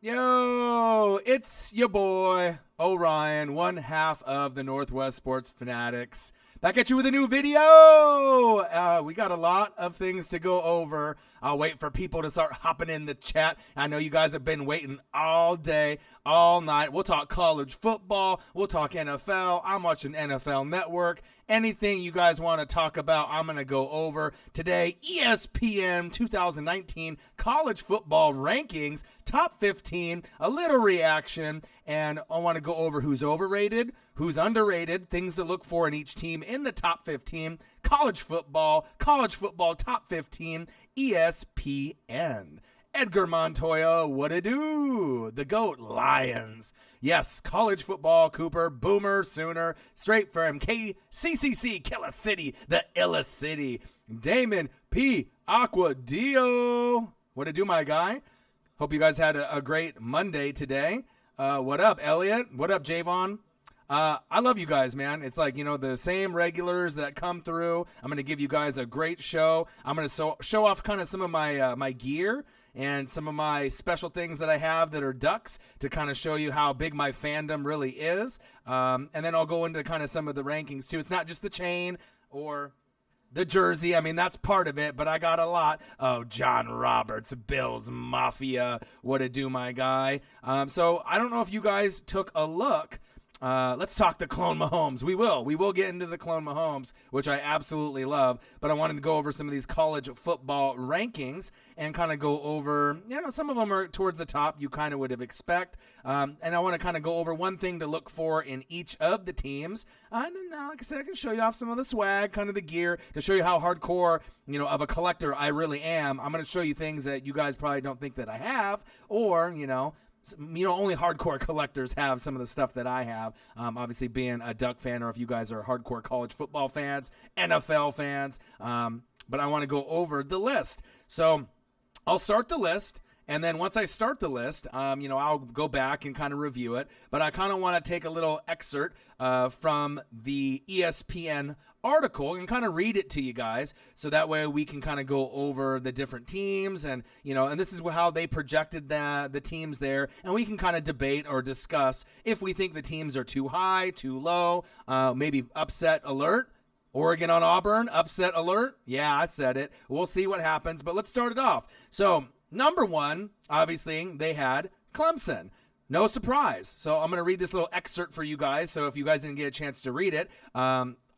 Yo, it's your boy, Orion, one half of the Northwest Sports Fanatics. Back at you with a new video. We got a lot of things to go over. I'll wait for people to start hopping in the chat. I know you guys have been waiting all day, all night. We'll talk college football. We'll talk NFL. I'm watching NFL Network. Anything you guys want to talk about, I'm going to go over. Today, ESPN 2019 college football rankings, top 15, a little reaction, and I want to go over who's overrated, who's underrated, things to look for in each team in the top 15, college football top 15, ESPN. Edgar Montoya, what it do? The GOAT, Lions. Yes, college football, Cooper, Boomer, Sooner, straight from KCCC, Killer City, the illest city. Damon P. Aquadio. What it do, my guy? Hope you guys had a great Monday today. What up, Elliot? What up, Javon? I love you guys, man. It's like, the same regulars that come through. I'm going to give you guys a great show. I'm going to show off kind of some of my my gear and some of my special things that I have that are ducks to kind of show you how big my fandom really is. And then I'll go into kind of some of the rankings too. It's not just the chain or the jersey. I mean, that's part of it, but I got a lot. Oh, John Roberts, Bills Mafia. What it do, my guy? So I don't know if you guys took a look. Let's talk the Clone Mahomes. We will get into the Clone Mahomes, which I absolutely love, but I wanted to go over some of these college football rankings and kind of go over, some of them are towards the top you kind of would have expect, and I want to kind of go over one thing to look for in each of the teams, and then like I said, I can show you off some of the swag, kind of the gear, to show you how hardcore, of a collector I really am. I'm going to show you things that you guys probably don't think that I have, or, only hardcore collectors have some of the stuff that I have. Obviously, being a Duck fan, or if you guys are hardcore college football fans, NFL fans. But I want to go over the list. So I'll start the list. And then once I start the list, I'll go back and kind of review it. But I kind of want to take a little excerpt from the ESPN article and kind of read it to you guys, so that way we can kind of go over the different teams and and this is how they projected the teams there, and we can kind of debate or discuss if we think the teams are too high, too low, maybe upset alert. Oregon on Auburn, upset alert. Yeah, I said it. We'll see what happens, but let's start it off. So number one, obviously they had Clemson. No surprise. So I'm going to read this little excerpt for you guys. So if you guys didn't get a chance to read it,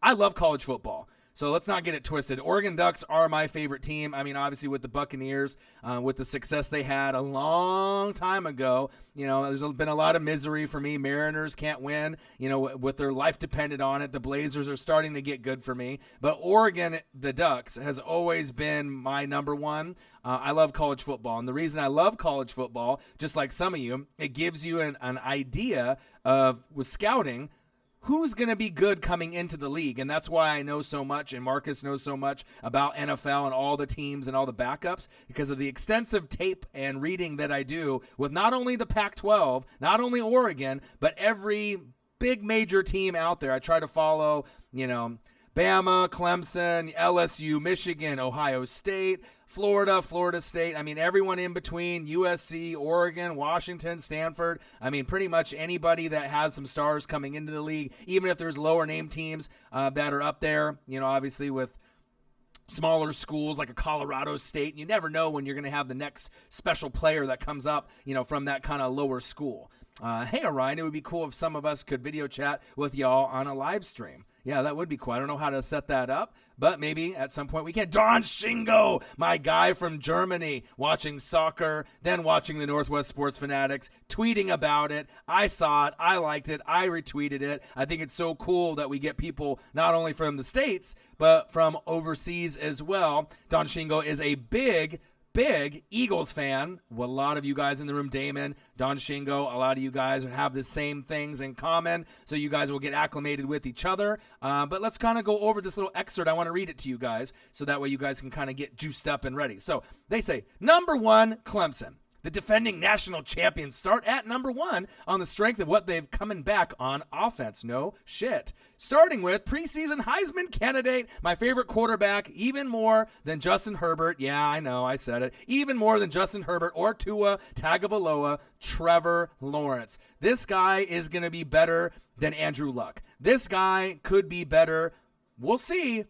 I love college football. So let's not get it twisted. Oregon Ducks are my favorite team. I mean, obviously with the Buccaneers, with the success they had a long time ago, there's been a lot of misery for me. Mariners can't win, with their life dependent on it. The Blazers are starting to get good for me. But Oregon, the Ducks, has always been my number one. I love college football. And the reason I love college football, just like some of you, it gives you an idea of, with scouting, who's going to be good coming into the league. And that's why I know so much, and Marcus knows so much about NFL and all the teams and all the backups, because of the extensive tape and reading that I do with not only the Pac-12, not only Oregon, but every big major team out there. I try to follow, Bama, Clemson, LSU, Michigan, Ohio State, Florida State. I mean, everyone in between, USC, Oregon, Washington, Stanford. I mean, pretty much anybody that has some stars coming into the league, even if there's lower name teams that are up there, obviously with smaller schools like a Colorado State. You never know when you're going to have the next special player that comes up, from that kind of lower school. Hey, Orion, it would be cool if some of us could video chat with y'all on a live stream. Yeah, that would be cool. I don't know how to set that up, but maybe at some point we can. Don Shingo, my guy from Germany, watching soccer, then watching the Northwest Sports Fanatics, tweeting about it. I saw it. I liked it. I retweeted it. I think it's so cool that we get people not only from the States, but from overseas as well. Don Shingo is a big Eagles fan. Well, a lot of you guys in the room, Damon, Don Shingo, a lot of you guys have the same things in common, so you guys will get acclimated with each other. But let's kind of go over this little excerpt. I want to read it to you guys, so that way you guys can kind of get juiced up and ready. So they say, number one, Clemson. The defending national champions start at number 1 on the strength of what they've coming back on offense. No shit. Starting with preseason Heisman candidate, my favorite quarterback, even more than Justin Herbert. Yeah, I know, I said it. Even more than Justin Herbert or Tua Tagovailoa, Trevor Lawrence. This guy is going to be better than Andrew Luck. This guy could be better. We'll see.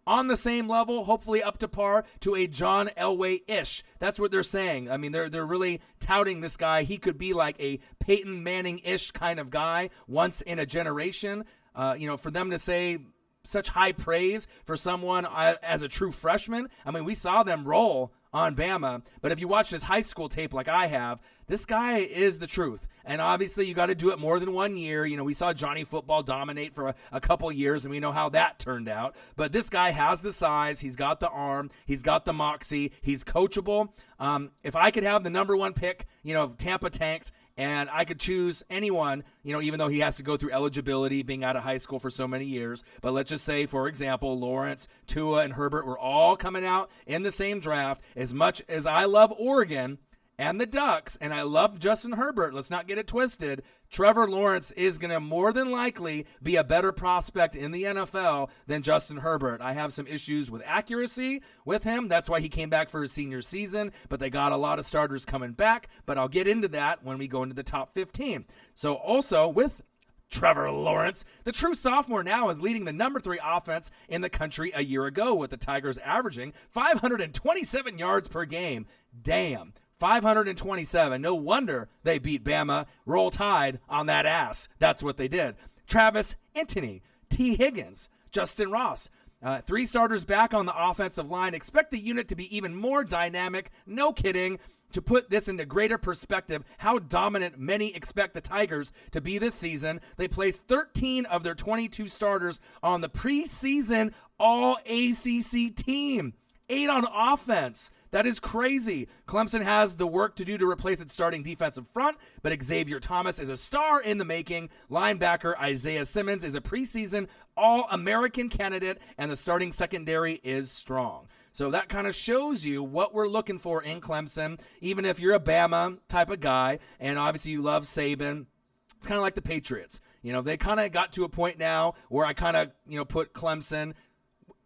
On the same level, hopefully up to par to a John Elway-ish. That's what they're saying. I mean, they're really touting this guy. He could be like a Peyton Manning-ish kind of guy once in a generation. For them to say such high praise for someone as a true freshman. I mean, we saw them roll on Bama, but if you watch his high school tape like I have, this guy is the truth. And obviously you got to do it more than 1 year. We saw Johnny Football dominate for a couple years, and we know how that turned out. But this guy has the size, he's got the arm, he's got the moxie, he's coachable. If I could have the number 1 pick, Tampa tanked, and I could choose anyone, even though he has to go through eligibility, being out of high school for so many years. But let's just say, for example, Lawrence, Tua, and Herbert were all coming out in the same draft. As much as I love Oregon and the Ducks, and I love Justin Herbert, let's not get it twisted, Trevor Lawrence is going to more than likely be a better prospect in the NFL than Justin Herbert. I have some issues with accuracy with him. That's why he came back for his senior season, but they got a lot of starters coming back, but I'll get into that when we go into the top 15. So also with Trevor Lawrence, the true sophomore now is leading the number 3 offense in the country a year ago, with the Tigers averaging 527 yards per game. Damn. 527. No wonder they beat Bama. Roll Tide on that ass. That's what they did. Travis Etienne, T. Higgins, Justin Ross. 3 starters back on the offensive line. Expect the unit to be even more dynamic. No kidding. To put this into greater perspective, how dominant many expect the Tigers to be this season, they placed 13 of their 22 starters on the preseason All-ACC team. 8 on offense. That is crazy. Clemson has the work to do to replace its starting defensive front, but Xavier Thomas is a star in the making. Linebacker Isaiah Simmons is a preseason All-American candidate, and the starting secondary is strong. So that kind of shows you what we're looking for in Clemson, even if you're a Bama type of guy, and obviously you love Saban. It's kind of like the Patriots. They kind of got to a point now where I kind of, put Clemson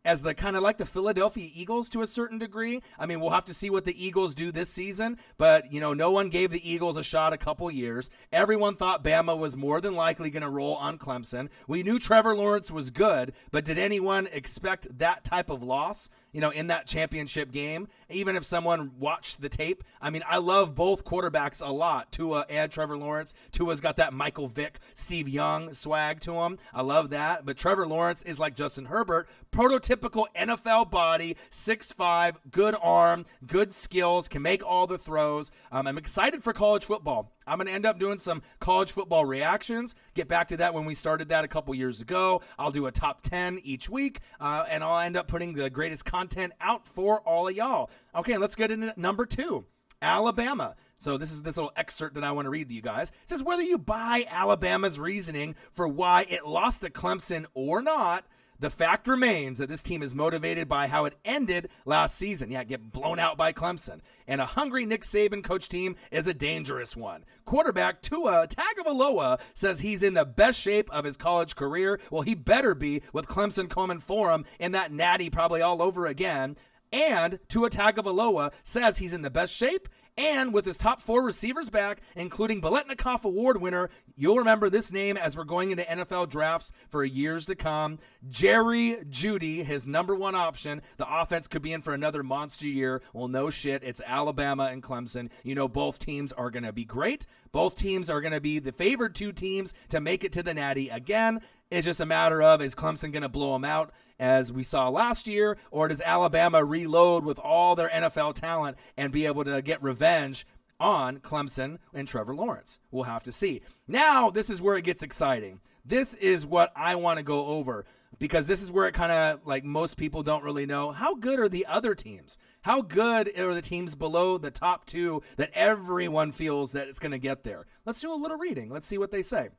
as the kind of like the Philadelphia Eagles to a certain degree. I mean, we'll have to see what the Eagles do this season, but, no one gave the Eagles a shot a couple years. Everyone thought Bama was more than likely going to roll on Clemson. We knew Trevor Lawrence was good, but did anyone expect that type of loss, in that championship game? Even if someone watched the tape. I mean, I love both quarterbacks a lot, Tua and Trevor Lawrence. Tua's got that Michael Vick, Steve Young swag to him. I love that. But Trevor Lawrence is like Justin Herbert, prototypical NFL body, 6'5", good arm, good skills, can make all the throws. I'm excited for college football. I'm going to end up doing some college football reactions. Get back to that when we started that a couple years ago. I'll do a top 10 each week, and I'll end up putting the greatest content out for all of y'all. Okay, let's get into number 2, Alabama. So this is this little excerpt that I want to read to you guys. It says, whether you buy Alabama's reasoning for why it lost to Clemson or not, the fact remains that this team is motivated by how it ended last season. Yeah, get blown out by Clemson. And a hungry Nick Saban coach team is a dangerous one. Quarterback Tua Tagovailoa says he's in the best shape of his college career. Well, he better be, with Clemson coming for him in that natty probably all over again. And Tua Tagovailoa says he's in the best shape, and with his top 4 receivers back, including Biletnikoff Award winner, you'll remember this name as we're going into NFL drafts for years to come, Jerry Jeudy, his number 1 option. The offense could be in for another monster year. Well, no shit. It's Alabama and Clemson. Both teams are going to be great. Both teams are going to be the favored 2 teams to make it to the Natty again. It's just a matter of, is Clemson going to blow them out as we saw last year, or does Alabama reload with all their NFL talent and be able to get revenge on Clemson and Trevor Lawrence? We'll have to see. Now, this is where it gets exciting. This is what I want to go over, because this is where it kind of, like, most people don't really know. How good are the other teams? How good are the teams below the top 2 that everyone feels that it's going to get there? Let's do a little reading. Let's see what they say.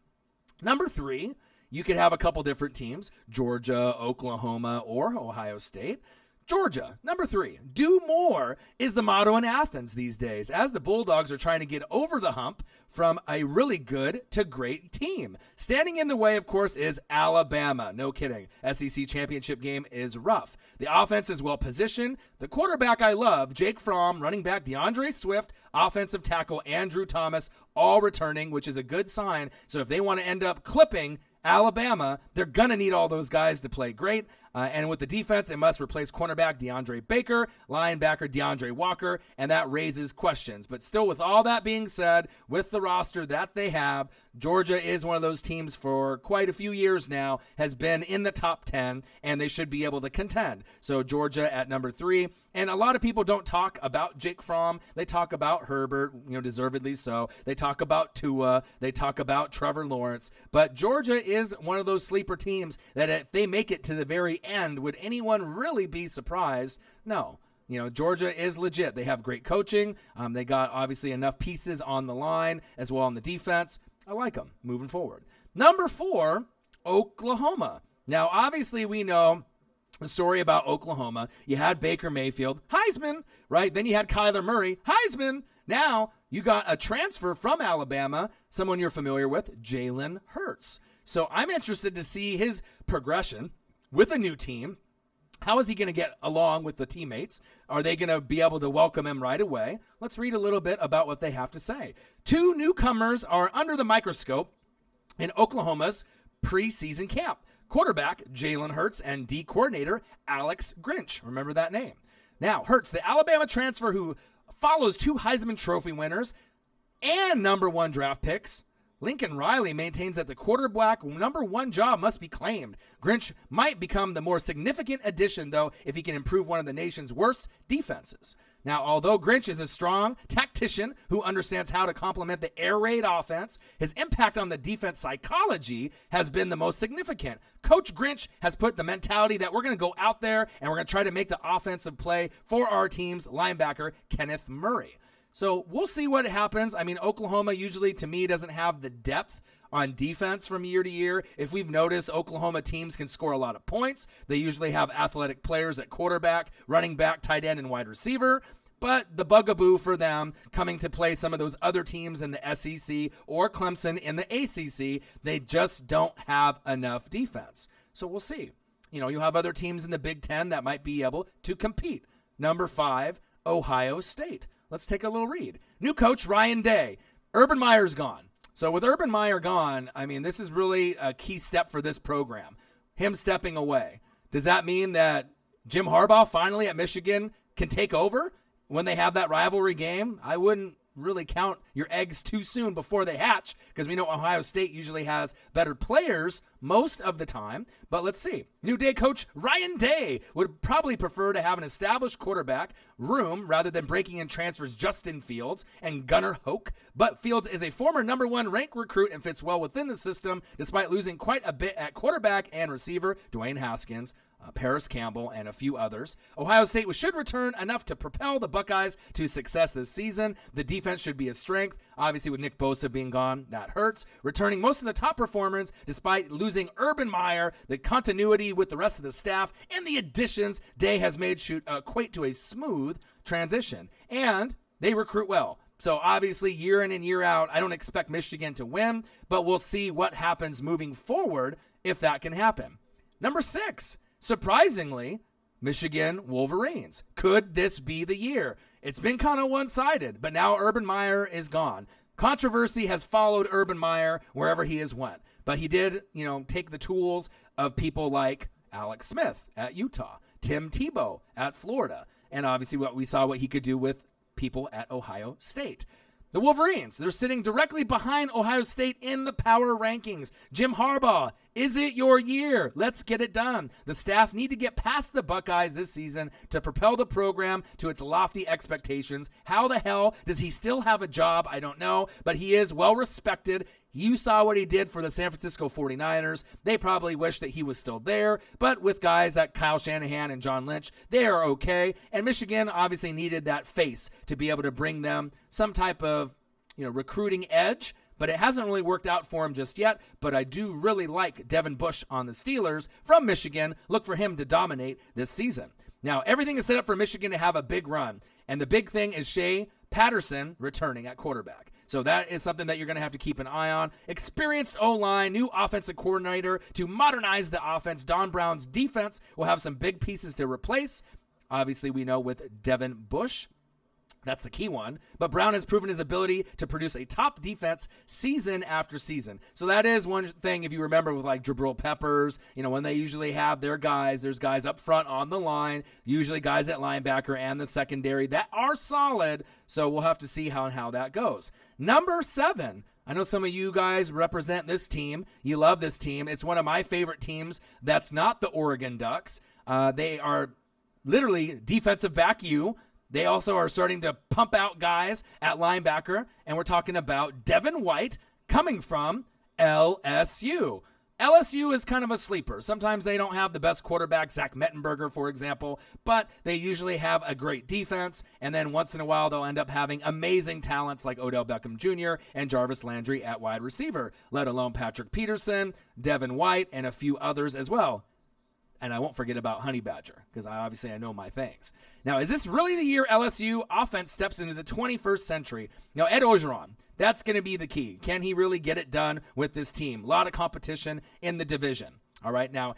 Number 3, you could have a couple different teams, Georgia, Oklahoma, or Ohio State. Georgia, number 3. Do more is the motto in Athens these days, as the Bulldogs are trying to get over the hump from a really good to great team. Standing in the way, of course, is Alabama. No kidding. SEC championship game is rough. The offense is well positioned. The quarterback I love, Jake Fromm, running back DeAndre Swift, offensive tackle Andrew Thomas, all returning, which is a good sign. So if they want to end up clipping Alabama, they're going to need all those guys to play great. And with the defense, it must replace cornerback DeAndre Baker, linebacker DeAndre Walker, and that raises questions. But still, with all that being said, with the roster that they have, Georgia is one of those teams for quite a few years now, has been in the top 10, and they should be able to contend. So Georgia at number 3. And a lot of people don't talk about Jake Fromm. They talk about Herbert, deservedly so. They talk about Tua. They talk about Trevor Lawrence. But Georgia is one of those sleeper teams that if they make it to the very end, would anyone really be surprised? No. Georgia is legit. They have great coaching. They got obviously enough pieces on the line as well on the defense. I like them moving forward. Number 4, Oklahoma. Now, obviously, we know the story about Oklahoma. You had Baker Mayfield, Heisman, right? Then you had Kyler Murray, Heisman. Now you got a transfer from Alabama, someone you're familiar with, Jalen Hurts. So I'm interested to see his progression with a new team. How is he going to get along with the teammates? Are they going to be able to welcome him right away? Let's read a little bit about what they have to say. 2 newcomers are under the microscope in Oklahoma's preseason camp. Quarterback Jalen Hurts and D coordinator Alex Grinch. Remember that name. Now, Hurts, the Alabama transfer who follows 2 Heisman Trophy winners and number 1 draft picks. Lincoln Riley maintains that the quarterback number 1 job must be claimed. Grinch might become the more significant addition, though, if he can improve one of the nation's worst defenses. Now, although Grinch is a strong tactician who understands how to complement the air raid offense, his impact on the defense psychology has been the most significant. Coach Grinch has put the mentality that we're going to go out there and we're going to try to make the offensive play for our team's linebacker, Kenneth Murray. So we'll see what happens. I mean, Oklahoma usually, to me, doesn't have the depth on defense from year to year. If we've noticed, Oklahoma teams can score a lot of points. They usually have athletic players at quarterback, running back, tight end, and wide receiver. But the bugaboo for them coming to play some of those other teams in the SEC or Clemson in the ACC, they just don't have enough defense. So we'll see. You have other teams in the Big Ten that might be able to compete. Number 5, Ohio State. Let's take a little read. New coach Ryan Day. Urban Meyer's gone. So with Urban Meyer gone, I mean, this is really a key step for this program. Him stepping away. Does that mean that Jim Harbaugh finally at Michigan can take over when they have that rivalry game? I wouldn't really count your eggs too soon before they hatch, because we know Ohio State usually has better players most of the time. But let's see. New Day coach Ryan Day would probably prefer to have an established quarterback room rather than breaking in transfers Justin Fields and Gunnar Hoke. But Fields is a former number 1 ranked recruit and fits well within the system, despite losing quite a bit at quarterback and receiver Dwayne Haskins, Paris Campbell, and a few others. Ohio State should return enough to propel the Buckeyes to success this season. The defense should be a strength. Obviously, with Nick Bosa being gone, that hurts. Returning most of the top performers despite losing Urban Meyer, the continuity with the rest of the staff, and the additions Day has made should equate to a smooth transition. And they recruit well. So obviously, year in and year out, I don't expect Michigan to win, but we'll see what happens moving forward if that can happen. Number 6. Surprisingly, Michigan Wolverines. Could this be the year? It's been kind of one-sided, but now Urban Meyer is gone. Controversy has followed Urban Meyer wherever he has went, but he did, take the tools of people like Alex Smith at Utah, Tim Tebow at Florida, and obviously what he could do with people at Ohio State. The Wolverines, they're sitting directly behind Ohio State in the power rankings. Jim Harbaugh, is it your year? Let's get it done. The staff need to get past the Buckeyes this season to propel the program to its lofty expectations. How the hell does he still have a job? I don't know, but he is well respected. You saw what he did for the San Francisco 49ers. They probably wish that he was still there, but with guys like Kyle Shanahan and John Lynch, they are okay. And Michigan obviously needed that face to be able to bring them some type of, recruiting edge, but it hasn't really worked out for him just yet. But I do really like Devin Bush on the Steelers from Michigan. Look for him to dominate this season. Now, everything is set up for Michigan to have a big run, and the big thing is Shea Patterson returning at quarterback. So that is something that you're going to have to keep an eye on. Experienced O-line, new offensive coordinator to modernize the offense. Don Brown's defense will have some big pieces to replace. Obviously, we know with Devin Bush, that's the key one. But Brown has proven his ability to produce a top defense season after season. So that is one thing, if you remember, with like Jabril Peppers, when they usually have their guys, there's guys up front on the line, usually guys at linebacker and the secondary that are solid. So we'll have to see how that goes. Number 7. I know some of you guys represent this team. You love this team. It's one of my favorite teams that's not the Oregon Ducks. They are literally defensive back U. They also are starting to pump out guys at linebacker, and we're talking about Devin White coming from LSU. LSU is kind of a sleeper. Sometimes they don't have the best quarterback, Zach Mettenberger, for example, but they usually have a great defense, and then once in a while they'll end up having amazing talents like Odell Beckham Jr. and Jarvis Landry at wide receiver, let alone Patrick Peterson, Devin White, and a few others as well. And I won't forget about Honey Badger, because I know my things. Now, is this really the year LSU offense steps into the 21st century? Now, Ed Orgeron, that's going to be the key. Can he really get it done with this team? A lot of competition in the division. All right, now,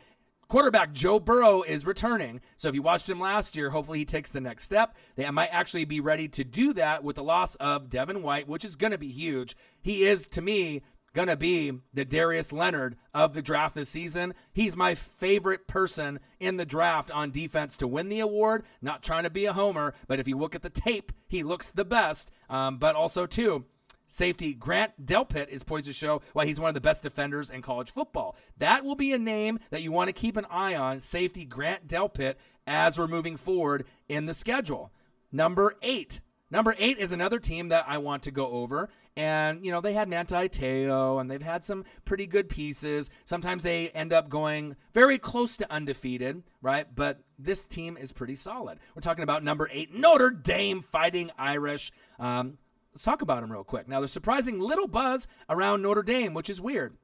quarterback Joe Burrow is returning. So if you watched him last year, hopefully he takes the next step. They might actually be ready to do that with the loss of Devin White, which is going to be huge. He is, to me, going to be the Darius Leonard of the draft this season. He's my favorite person in the draft on defense to win the award. Not trying to be a homer, but if you look at the tape, he looks the best. But also, too, safety Grant Delpit is poised to show why he's one of the best defenders in college football. That will be a name that you want to keep an eye on, safety Grant Delpit, as we're moving forward in the schedule. Number 8. Number 8 is another team that I want to go over. And, they had Manti Te'o, and they've had some pretty good pieces. Sometimes they end up going very close to undefeated, right? But this team is pretty solid. We're talking about number 8, Notre Dame Fighting Irish. Let's talk about them real quick. Now, there's surprising little buzz around Notre Dame, which is weird.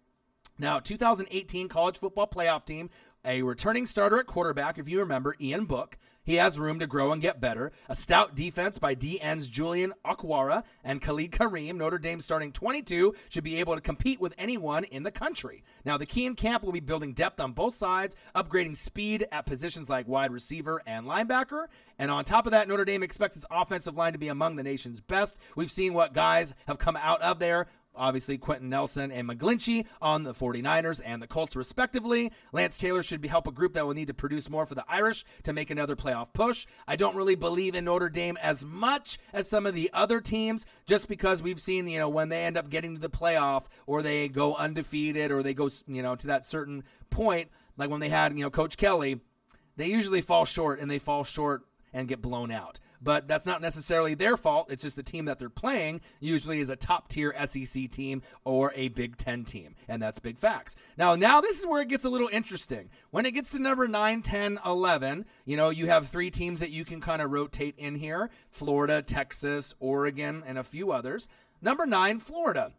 Now, 2018 college football playoff team, a returning starter at quarterback, if you remember, Ian Book. He has room to grow and get better. A stout defense by DNs Julian Okwara and Khalid Kareem. Notre Dame starting 22 should be able to compete with anyone in the country. Now, the key in camp will be building depth on both sides, upgrading speed at positions like wide receiver and linebacker. And on top of that, Notre Dame expects its offensive line to be among the nation's best. We've seen what guys have come out of there. Obviously, Quentin Nelson and McGlinchey on the 49ers and the Colts, respectively. Lance Taylor should help a group that will need to produce more for the Irish to make another playoff push. I don't really believe in Notre Dame as much as some of the other teams, just because we've seen, when they end up getting to the playoff or they go undefeated or they go, to that certain point, like when they had, Coach Kelly, they usually fall short and get blown out. But that's not necessarily their fault. It's just the team that they're playing usually is a top-tier SEC team or a Big Ten team, and that's big facts. Now this is where it gets a little interesting. When it gets to number 9, 10, 11, you have 3 teams that you can kind of rotate in here: Florida, Texas, Oregon, and a few others. Number 9, Florida.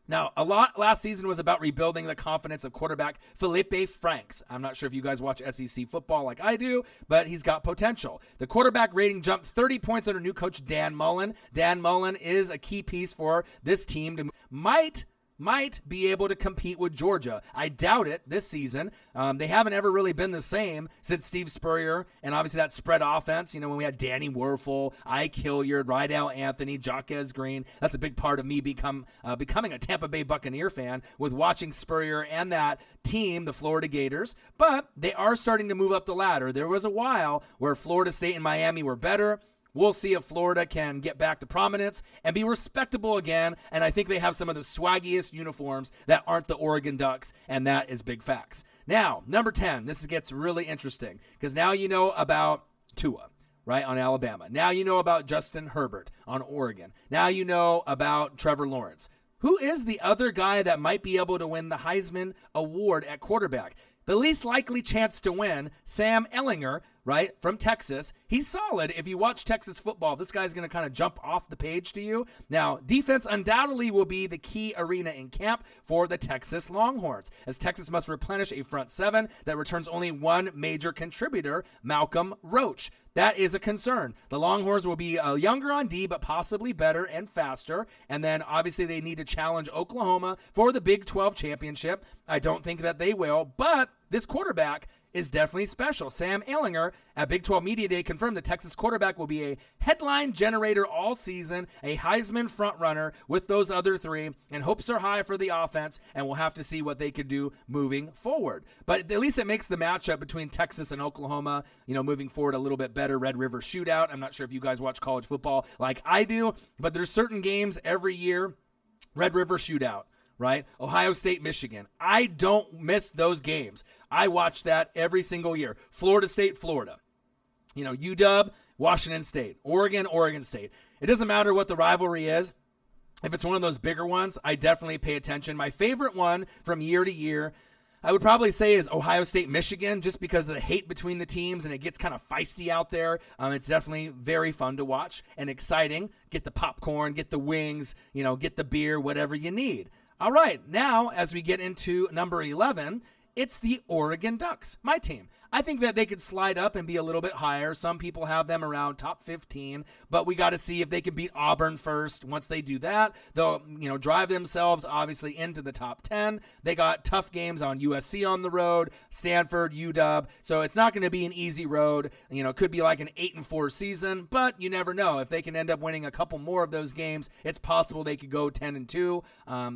Now, a lot last season was about rebuilding the confidence of quarterback Felipe Franks. I'm not sure if you guys watch SEC football like I do, but he's got potential. The quarterback rating jumped 30 points under new coach Dan Mullen. Dan Mullen is a key piece for this team to might be able to compete with Georgia. I doubt it this season. They haven't ever really been the same since Steve Spurrier, and obviously that spread offense, when we had Danny Werfel, Ike Hilliard, Rydell Anthony, Jaquez Green. That's a big part of me becoming a Tampa Bay Buccaneer fan, with watching Spurrier and that team, the Florida Gators. But they are starting to move up the ladder. There was a while where Florida State and Miami were better. We'll see if Florida can get back to prominence and be respectable again. And I think they have some of the swaggiest uniforms that aren't the Oregon Ducks, and that is big facts. Now, number 10, this gets really interesting because now you know about Tua, right, on Alabama. Now you know about Justin Herbert on Oregon. Now you know about Trevor Lawrence. Who is the other guy that might be able to win the Heisman Award at quarterback? The least likely chance to win, Sam Ehlinger, right, from Texas. He's solid. If you watch Texas football, this guy's going to kind of jump off the page to you. Now, defense undoubtedly will be the key arena in camp for the Texas Longhorns, as Texas must replenish a front seven that returns only one major contributor, Malcolm Roach. That is a concern. The Longhorns will be younger on D, but possibly better and faster. And then obviously they need to challenge Oklahoma for the Big 12 championship. I don't think that they will, but this quarterback is definitely special. Sam Ehlinger at Big 12 Media Day confirmed the Texas quarterback will be a headline generator all season, a Heisman frontrunner with those other three, and hopes are high for the offense, and we'll have to see what they could do moving forward. But at least it makes the matchup between Texas and Oklahoma, moving forward a little bit better. Red River Shootout. I'm not sure if you guys watch college football like I do, but there's certain games every year. Red River Shootout, right? Ohio State, Michigan. I don't miss those games. I watch that every single year. Florida State, Florida. UW, Washington State. Oregon, Oregon State. It doesn't matter what the rivalry is. If it's one of those bigger ones, I definitely pay attention. My favorite one from year to year, I would probably say, is Ohio State, Michigan, just because of the hate between the teams and it gets kind of feisty out there. It's definitely very fun to watch and exciting. Get the popcorn, get the wings, get the beer, whatever you need. All right, now as we get into number 11, it's the Oregon Ducks, my team. I think that they could slide up and be a little bit higher. Some people have them around top 15, but we got to see if they can beat Auburn first. Once they do that, they'll drive themselves obviously into the top 10. They got tough games on USC on the road, Stanford, UW, so it's not going to be an easy road. It could be like an 8-4 season, but you never know. If they can end up winning a couple more of those games, it's possible they could go 10-2,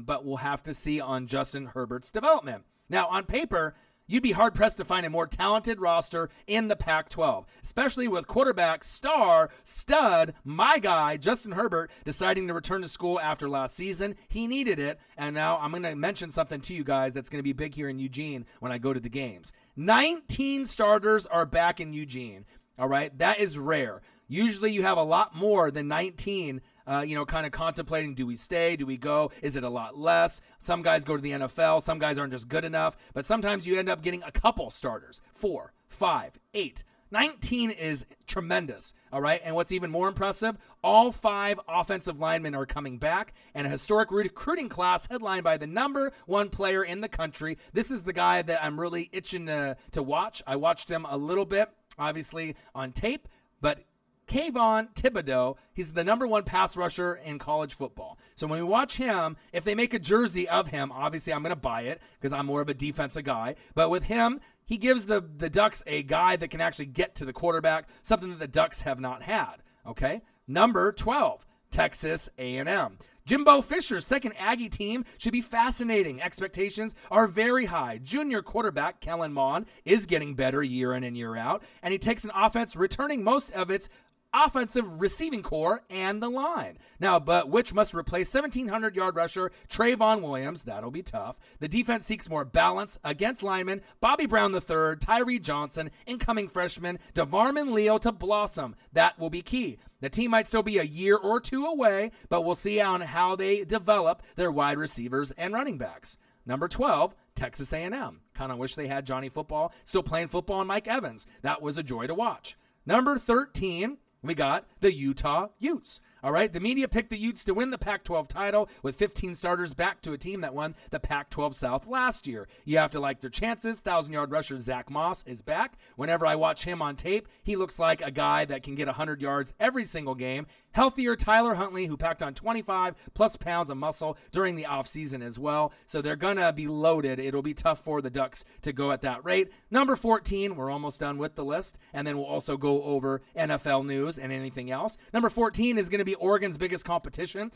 but we'll have to see on Justin Herbert's development. Now, on paper, you'd be hard-pressed to find a more talented roster in the Pac-12, especially with quarterback stud, my guy, Justin Herbert, deciding to return to school after last season. He needed it, and now I'm going to mention something to you guys that's going to be big here in Eugene when I go to the games. 19 starters are back in Eugene, all right? That is rare. Usually you have a lot more than 19 kind of contemplating, do we stay? Do we go? Is it a lot less? Some guys go to the NFL. Some guys aren't just good enough. But sometimes you end up getting a couple starters. 4, 5, 8. 19 is tremendous, all right? And what's even more impressive, all 5 offensive linemen are coming back, and a historic recruiting class headlined by the number 1 player in the country. This is the guy that I'm really itching to watch. I watched him a little bit, obviously, on tape, but Kayvon Thibodeau, he's the number 1 pass rusher in college football. So when we watch him, if they make a jersey of him, obviously I'm going to buy it because I'm more of a defensive guy. But with him, he gives the Ducks a guy that can actually get to the quarterback, something that the Ducks have not had. Okay, number 12, Texas A&M. Jimbo Fisher's second Aggie team should be fascinating. Expectations are very high. Junior quarterback Kellen Mond is getting better year in and year out, and he takes an offense returning most of its offensive receiving core and the line. Now, but which must replace 1,700-yard rusher Trayvon Williams. That'll be tough. The defense seeks more balance against linemen Bobby Brown III, Tyree Johnson, incoming freshman DeVarman Leo to blossom. That will be key. The team might still be a year or 2 away, but we'll see on how they develop their wide receivers and running backs. Number 12, Texas A&M. Kind of wish they had Johnny Football still playing football and Mike Evans. That was a joy to watch. Number 13, we got the Utah Utes. All right, the media picked the Utes to win the Pac-12 title with 15 starters back to a team that won the Pac-12 South last year. You have to like their chances. 1,000-yard rusher Zach Moss is back. Whenever I watch him on tape, he looks like a guy that can get 100 yards every single game. Healthier Tyler Huntley, who packed on 25-plus pounds of muscle during the offseason as well. So they're going to be loaded. It'll be tough for the Ducks to go at that rate. Number 14, we're almost done with the list, and then we'll also go over NFL news and anything else. Number 14 is going to be Oregon's biggest competition,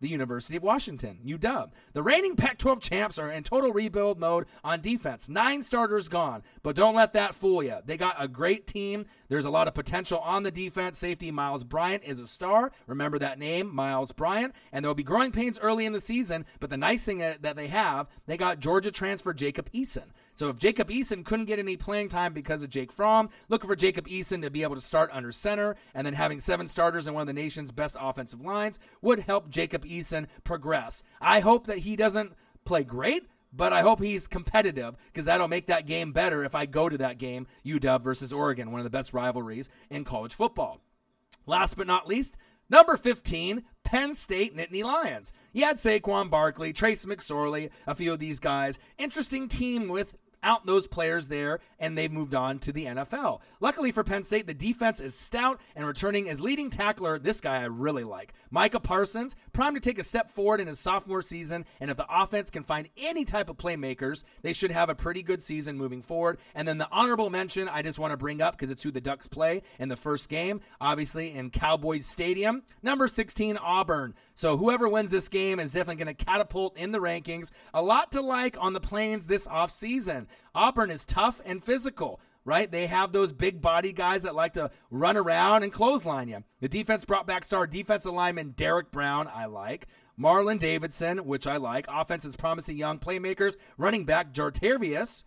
the University of Washington, UW. The reigning Pac-12 champs are in total rebuild mode on defense. 9 starters gone, but don't let that fool you. They got a great team. There's a lot of potential on the defense. Safety Miles Bryant is a star. Remember that name, Miles Bryant. And there will be growing pains early in the season, but the nice thing that they have, they got Georgia transfer Jacob Eason. So if Jacob Eason couldn't get any playing time because of Jake Fromm, looking for Jacob Eason to be able to start under center, and then having 7 starters in one of the nation's best offensive lines would help Jacob Eason progress. I hope that he doesn't play great, but I hope he's competitive because that'll make that game better if I go to that game, UW versus Oregon, one of the best rivalries in college football. Last but not least, number 15, Penn State Nittany Lions. You had Saquon Barkley, Trace McSorley, a few of these guys. Interesting team without those players there, and they've moved on to the NFL. Luckily for Penn State, the defense is stout, and returning as leading tackler, this guy I really like. Micah Parsons, primed to take a step forward in his sophomore season, and if the offense can find any type of playmakers, they should have a pretty good season moving forward. And then the honorable mention I just want to bring up because it's who the Ducks play in the first game, obviously in Cowboys Stadium, number 16, Auburn. So whoever wins this game is definitely going to catapult in the rankings. A lot to like on the Plains this offseason. Auburn is tough and physical, right? They have those big body guys that like to run around and clothesline you. The defense brought back star defensive lineman Derek Brown, I like. Marlon Davidson, which I like. Offense is promising young playmakers. Running back Jartavius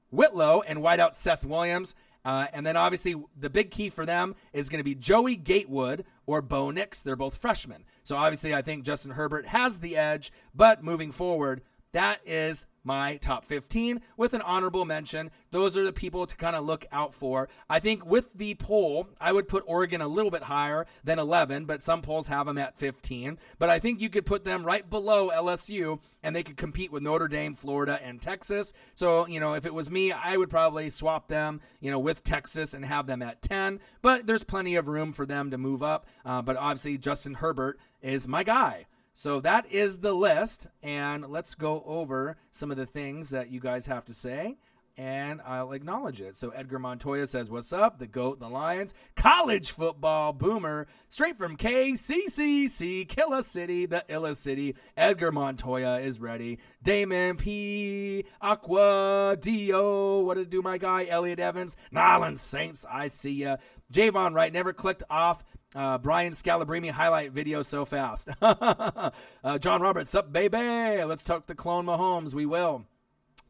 Whitlow and wideout Seth Williams. And then obviously the big key for them is going to be Joey Gatewood or Bo Nix. They're both freshmen. So obviously I think Justin Herbert has the edge, but moving forward, that is my top 15 with an honorable mention. Those are the people to kind of look out for. I think with the poll, I would put Oregon a little bit higher than 11, but some polls have them at 15. But I think you could put them right below LSU, and they could compete with Notre Dame, Florida, and Texas. So, if it was me, I would probably swap them, with Texas and have them at 10. But there's plenty of room for them to move up. But obviously, Justin Herbert is my guy. So that is the list, and let's go over some of the things that you guys have to say, and I'll acknowledge it. So Edgar Montoya says, what's up? The GOAT, the Lions. College football boomer, straight from KCCC, Killa City, the Illa City. Edgar Montoya is ready. Damon P. Aqua Dio. What did it do, my guy? Elliot Evans. Nolans Saints, I see ya. Javon Wright never clicked off Brian Scalabrine highlight video so fast. John Roberts, up baby. Let's talk the clone Mahomes. We will.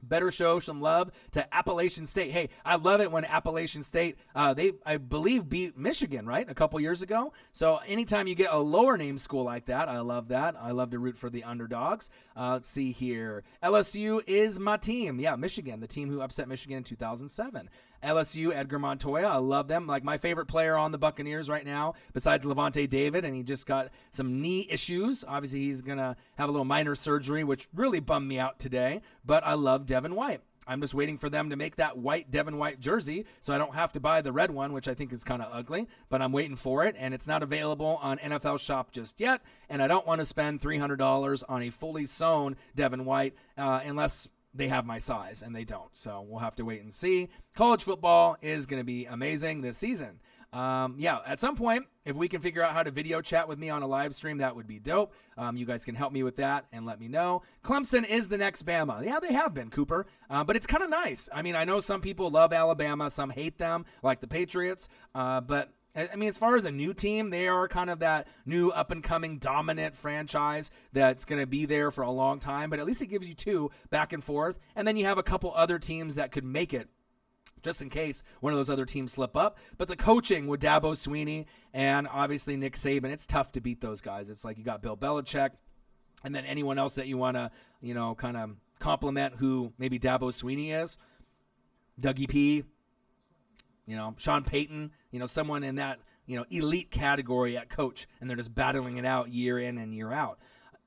Better show some love to Appalachian State. Hey, I love it when Appalachian State, I believe, beat Michigan, right, a couple years ago. So anytime you get a lower name school like that, I love that. I love to root for the underdogs. Let's see here. LSU is my team. Yeah, Michigan, the team who upset Michigan in 2007. LSU, Edgar Montoya, I love them. Like my favorite player on the Buccaneers right now, besides Levante David, and he just got some knee issues. Obviously, he's going to have a little minor surgery, which really bummed me out today, but I love Devin White. I'm just waiting for them to make that white Devin White jersey so I don't have to buy the red one, which I think is kind of ugly, but I'm waiting for it, and it's not available on NFL Shop just yet, and I don't want to spend $300 on a fully sewn Devin White unless they have my size, and they don't. So we'll have to wait and see. College football is going to be amazing this season. At some point, if we can figure out how to video chat with me on a live stream, that would be dope. You guys can help me with that and let me know. Clemson is the next Bama. Yeah, they have been, Cooper. But it's kind of nice. I mean, I know some people love Alabama. Some hate them, like the Patriots. But I mean, as far as a new team, they are kind of that new up-and-coming dominant franchise that's going to be there for a long time. But at least it gives you two back and forth. And then you have a couple other teams that could make it just in case one of those other teams slip up. But the coaching with Dabo Swinney and obviously Nick Saban, it's tough to beat those guys. It's like you got Bill Belichick and then anyone else that you want to, kind of compliment who maybe Dabo Swinney is. Dougie P., Sean Payton, someone in that, elite category at coach, and they're just battling it out year in and year out.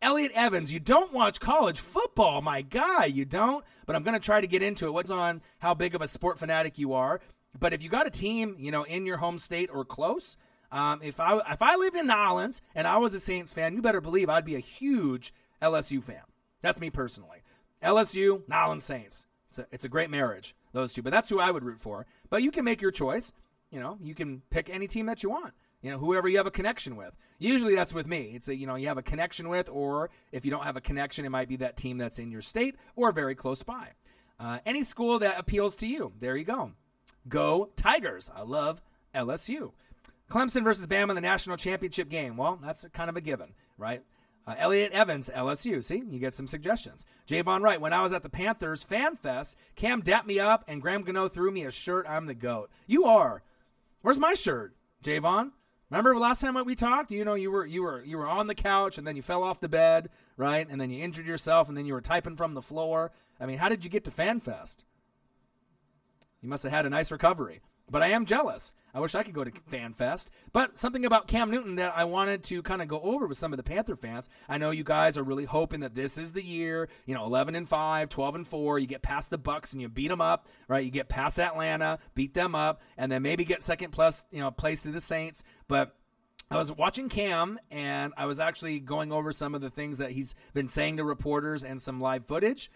Elliot Evans, you don't watch college football, my guy, you don't, but I'm going to try to get into it. What's on how big of a sport fanatic you are, but if you got a team, in your home state or close, if I lived in Nolans and I was a Saints fan, you better believe I'd be a huge LSU fan. That's me personally. LSU, Nolans Saints. It's a great marriage, those two, but that's who I would root for. But you can make your choice. You can pick any team that you want. Whoever you have a connection with. Usually that's with me. It's you have a connection with, or if you don't have a connection, it might be that team that's in your state or very close by. Any school that appeals to you. There you go. Go Tigers. I love LSU. Clemson versus Bama in the national championship game. Well, that's kind of a given, right? Elliot Evans, LSU. See, you get some suggestions. Javon Wright, when I was at the Panthers Fan Fest, Cam dapped me up and Graham Gano threw me a shirt. I'm the GOAT. You are. Where's my shirt, Javon? Remember the last time we talked? You were on the couch and then you fell off the bed, right? And then you injured yourself and then you were typing from the floor. I mean, how did you get to FanFest? You must have had a nice recovery. But I am jealous. I wish I could go to FanFest. But something about Cam Newton that I wanted to kind of go over with some of the Panther fans. I know you guys are really hoping that this is the year, 11-5, 12-4. You get past the Bucs and you beat them up, right? You get past Atlanta, beat them up, and then maybe get second place to the Saints. But I was watching Cam, and I was actually going over some of the things that he's been saying to reporters and some live footage.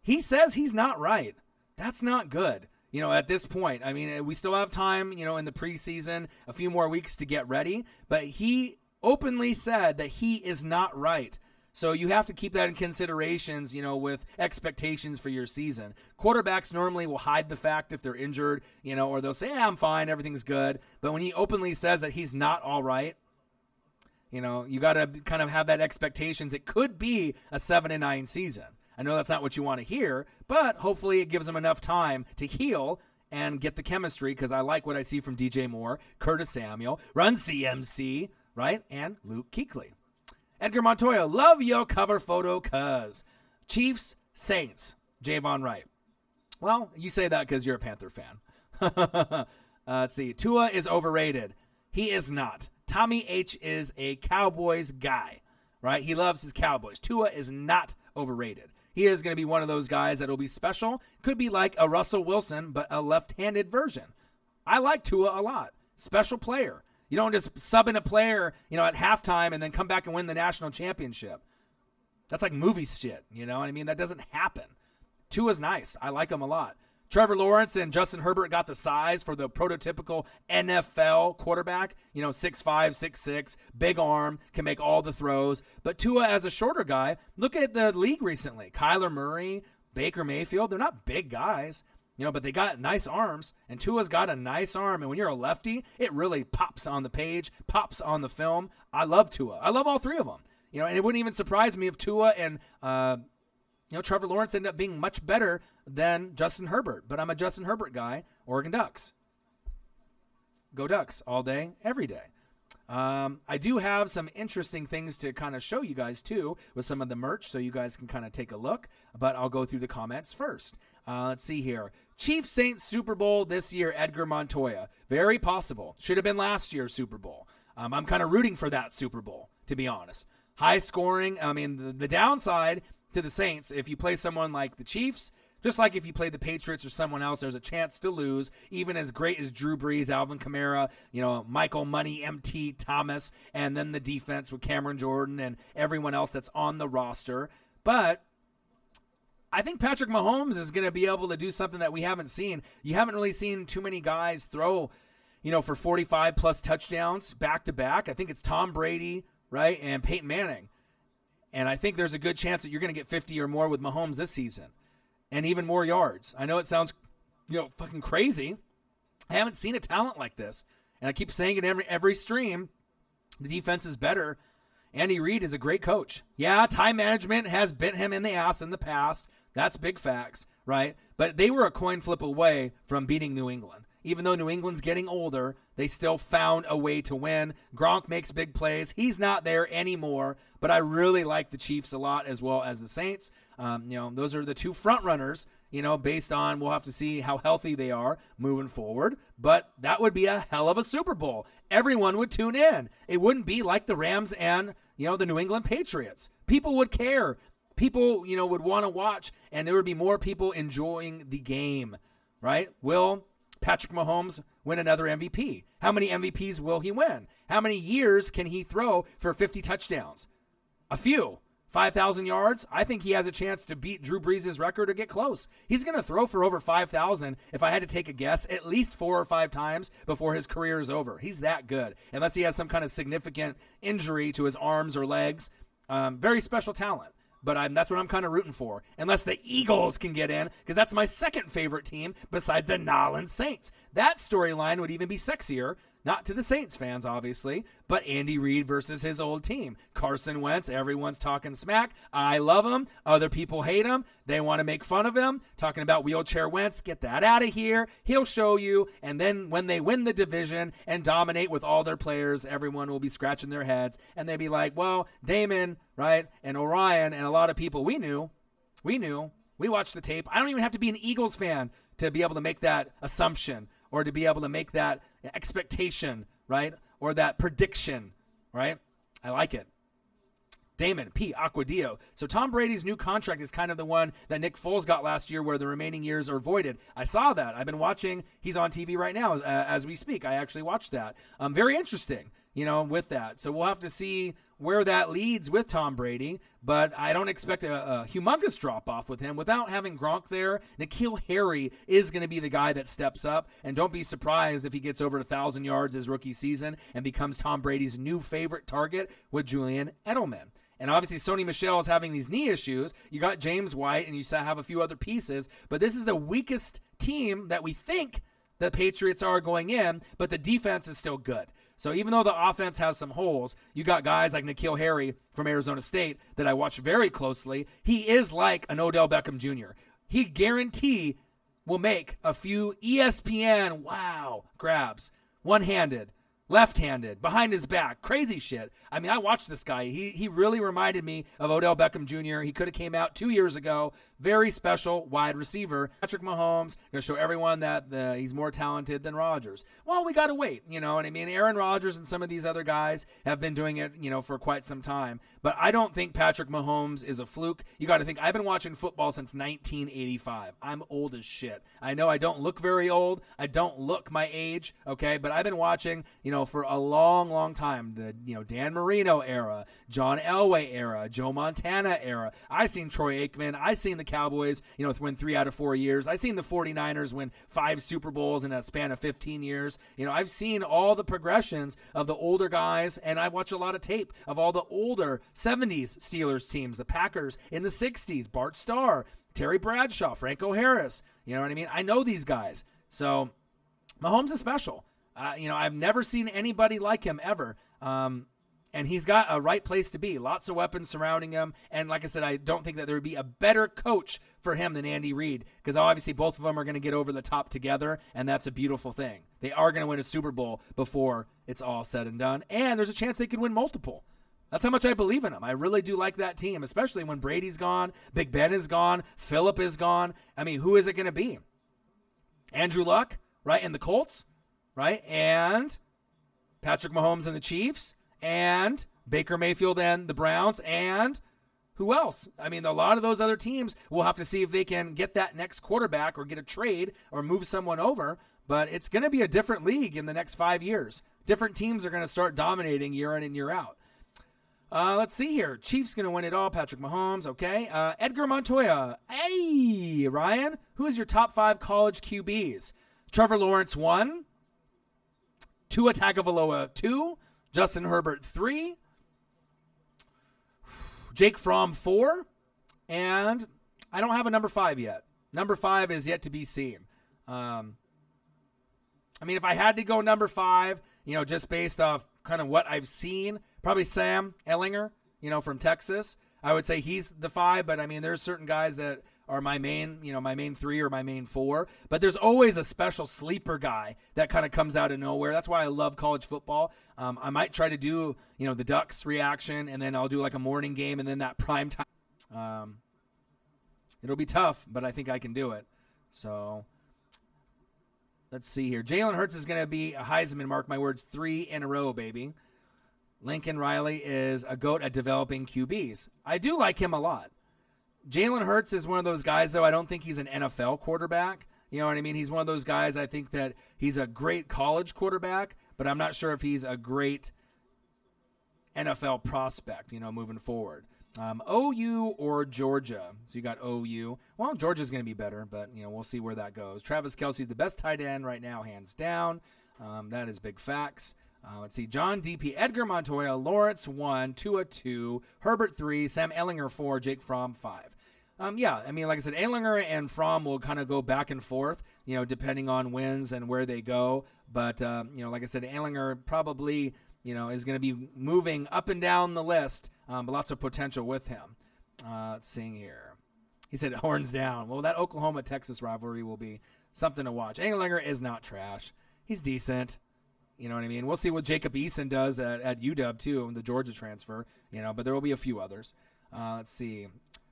He says he's not right. That's not good. At this point, I mean, we still have time, in the preseason, a few more weeks to get ready. But he openly said that he is not right. So you have to keep that in considerations, with expectations for your season. Quarterbacks normally will hide the fact if they're injured, or they'll say, I'm fine, everything's good. But when he openly says that he's not all right, you got to kind of have that expectations. It could be a 7-9 season. I know that's not what you want to hear, but hopefully it gives them enough time to heal and get the chemistry, because I like what I see from DJ Moore, Curtis Samuel, Run CMC, right, and Luke Kuechly. Edgar Montoya, love your cover photo, cuz. Chiefs, Saints, Javon Wright. Well, you say that because you're a Panther fan. Let's see. Tua is overrated. He is not. Tommy H is a Cowboys guy, right? He loves his Cowboys. Tua is not overrated. He is going to be one of those guys that will be special. Could be like a Russell Wilson, but a left-handed version. I like Tua a lot. Special player. You don't just sub in a player, at halftime and then come back and win the national championship. That's like movie shit, you know what I mean? That doesn't happen. Tua's nice. I like him a lot. Trevor Lawrence and Justin Herbert got the size for the prototypical NFL quarterback. 6'5", 6'6", big arm, can make all the throws. But Tua, as a shorter guy, look at the league recently. Kyler Murray, Baker Mayfield, they're not big guys, but they got nice arms. And Tua's got a nice arm. And when you're a lefty, it really pops on the page, pops on the film. I love Tua. I love all three of them. And it wouldn't even surprise me if Tua and Trevor Lawrence ended up being much better than Justin Herbert. But I'm a Justin Herbert guy. Oregon Ducks. Go Ducks all day, every day. I do have some interesting things to kind of show you guys, too, with some of the merch, so you guys can kind of take a look. But I'll go through the comments first. Let's see here. Chiefs Saints Super Bowl this year, Edgar Montoya. Very possible. Should have been last year's Super Bowl. I'm kind of rooting for that Super Bowl, to be honest. High scoring. I mean, the downside to the Saints, if you play someone like the Chiefs, just like if you play the Patriots or someone else, there's a chance to lose, even as great as Drew Brees, Alvin Kamara, Michael Money, MT Thomas, and then the defense with Cameron Jordan and everyone else that's on the roster. But I think Patrick Mahomes is going to be able to do something that we haven't seen. You haven't really seen too many guys throw, for 45-plus touchdowns back-to-back. I think it's Tom Brady, right, and Peyton Manning. And I think there's a good chance that you're going to get 50 or more with Mahomes this season. And even more yards. I know it sounds, fucking crazy. I haven't seen a talent like this. And I keep saying it every stream. The defense is better. Andy Reid is a great coach. Yeah, time management has bit him in the ass in the past. That's big facts, right? But they were a coin flip away from beating New England. Even though New England's getting older, they still found a way to win. Gronk makes big plays. He's not there anymore, but I really like the Chiefs a lot as well as the Saints. Those are the two front runners, based on we'll have to see how healthy they are moving forward. But that would be a hell of a Super Bowl. Everyone would tune in. It wouldn't be like the Rams and, the New England Patriots. People would care. People, would want to watch, and there would be more people enjoying the game, right? Will Patrick Mahomes win another MVP? How many MVPs will he win? How many years can he throw for 50 touchdowns? A few. 5,000 yards? I think he has a chance to beat Drew Brees' record or get close. He's going to throw for over 5,000, if I had to take a guess, at least 4 or 5 times before his career is over. He's that good. Unless he has some kind of significant injury to his arms or legs. Very special talent. But that's what I'm kind of rooting for. Unless the Eagles can get in, because that's my second favorite team besides the Nolans Saints. That storyline would even be sexier Not to the Saints fans, obviously, but Andy Reid versus his old team. Carson Wentz, everyone's talking smack. I love him. Other people hate him. They want to make fun of him. Talking about wheelchair Wentz. Get that out of here. He'll show you. And then when they win the division and dominate with all their players, everyone will be scratching their heads. And they'll be like, well, Damon, right, and Orion and a lot of people we knew. We watched the tape. I don't even have to be an Eagles fan to be able to make that assumption or to be able to make that expectation, right? Or that prediction, right? I like it. Damon P. Aquadio. So Tom Brady's new contract is kind of the one that Nick Foles got last year where the remaining years are voided. I saw that. I've been watching. He's on TV right now as we speak. I actually watched that. Very interesting, with that. So we'll have to see where that leads with Tom Brady, but I don't expect a humongous drop-off with him. Without having Gronk there, N'Keal Harry is going to be the guy that steps up, and don't be surprised if he gets over 1,000 yards his rookie season and becomes Tom Brady's new favorite target with Julian Edelman. And obviously, Sony Michel is having these knee issues. You got James White, and you have a few other pieces, but this is the weakest team that we think the Patriots are going in, but the defense is still good. So even though the offense has some holes, you got guys like N'Keal Harry from Arizona State that I watch very closely. He is like an Odell Beckham Jr. He guarantee will make a few ESPN grabs, one-handed, left-handed, behind his back, crazy shit. I mean, I watched this guy. He really reminded me of Odell Beckham Jr. He could have came out 2 years ago. Very special wide receiver. Patrick Mahomes, going to show everyone that he's more talented than Rodgers. Well, we got to wait, you know what I mean? Aaron Rodgers and some of these other guys have been doing it, for quite some time. But I don't think Patrick Mahomes is a fluke. You got to think, I've been watching football since 1985. I'm old as shit. I know I don't look very old. I don't look my age, okay? But I've been watching, for a long, long time. The, Dan Marino era, John Elway era, Joe Montana era. I've seen Troy Aikman. I've seen the Cowboys, win 3 out of 4 years. I've seen the 49ers win 5 Super Bowls in a span of 15 years. I've seen all the progressions of the older guys, and I watch a lot of tape of all the older 70s Steelers teams, the Packers in the 60s, Bart Starr, Terry Bradshaw, Franco Harris. You know what I mean? I know these guys. So Mahomes is special. I've never seen anybody like him ever. And he's got a right place to be. Lots of weapons surrounding him. And like I said, I don't think that there would be a better coach for him than Andy Reid, because obviously both of them are going to get over the top together, and that's a beautiful thing. They are going to win a Super Bowl before it's all said and done, and there's a chance they could win multiple. That's how much I believe in them. I really do like that team, especially when Brady's gone, Big Ben is gone, Phillip is gone. I mean, who is it going to be? Andrew Luck, right, and the Colts, right, and Patrick Mahomes and the Chiefs, and Baker Mayfield and the Browns, and who else? I mean, a lot of those other teams, we'll have to see if they can get that next quarterback or get a trade or move someone over, but it's going to be a different league in the next 5 years. Different teams are going to start dominating year in and year out. Let's see here. Chiefs going to win it all. Patrick Mahomes, okay. Edgar Montoya. Hey, Ryan, who is your top 5 college QBs? Trevor Lawrence, 1. Tua Tagovailoa, 2. Justin Herbert, 3. Jake Fromm, 4. And I don't have a number 5 yet. Number 5 is yet to be seen. I mean, if I had to go number 5, just based off kind of what I've seen, probably Sam Ehlinger, from Texas. I would say he's the 5, but I mean, there's certain guys that are my main 3 or my main 4. But there's always a special sleeper guy that kind of comes out of nowhere. That's why I love college football. I might try to do, the Ducks reaction, and then I'll do like a morning game and then that prime time. It'll be tough, but I think I can do it. So let's see here. Jalen Hurts is going to be a Heisman, mark my words, 3 in a row, baby. Lincoln Riley is a GOAT at developing QBs. I do like him a lot. Jalen Hurts is one of those guys, though, I don't think he's an NFL quarterback. You know what I mean? He's one of those guys, I think that he's a great college quarterback, but I'm not sure if he's a great NFL prospect, moving forward. OU or Georgia? So you got OU. Well, Georgia's going to be better, but, we'll see where that goes. Travis Kelce, the best tight end right now, hands down. That is big facts. Let's see. John DP, Edgar Montoya, Lawrence 1, Tua 2, Herbert 3, Sam Ehlinger 4, Jake Fromm 5. Yeah, I mean, like I said, Ehlinger and Fromm will kind of go back and forth, depending on wins and where they go. But, like I said, Ehlinger probably, is going to be moving up and down the list, but lots of potential with him. Let's see here. He said horns down. Well, that Oklahoma-Texas rivalry will be something to watch. Ehlinger is not trash. He's decent. You know what I mean? We'll see what Jacob Eason does at UW, too, the Georgia transfer, but there will be a few others. Let's see.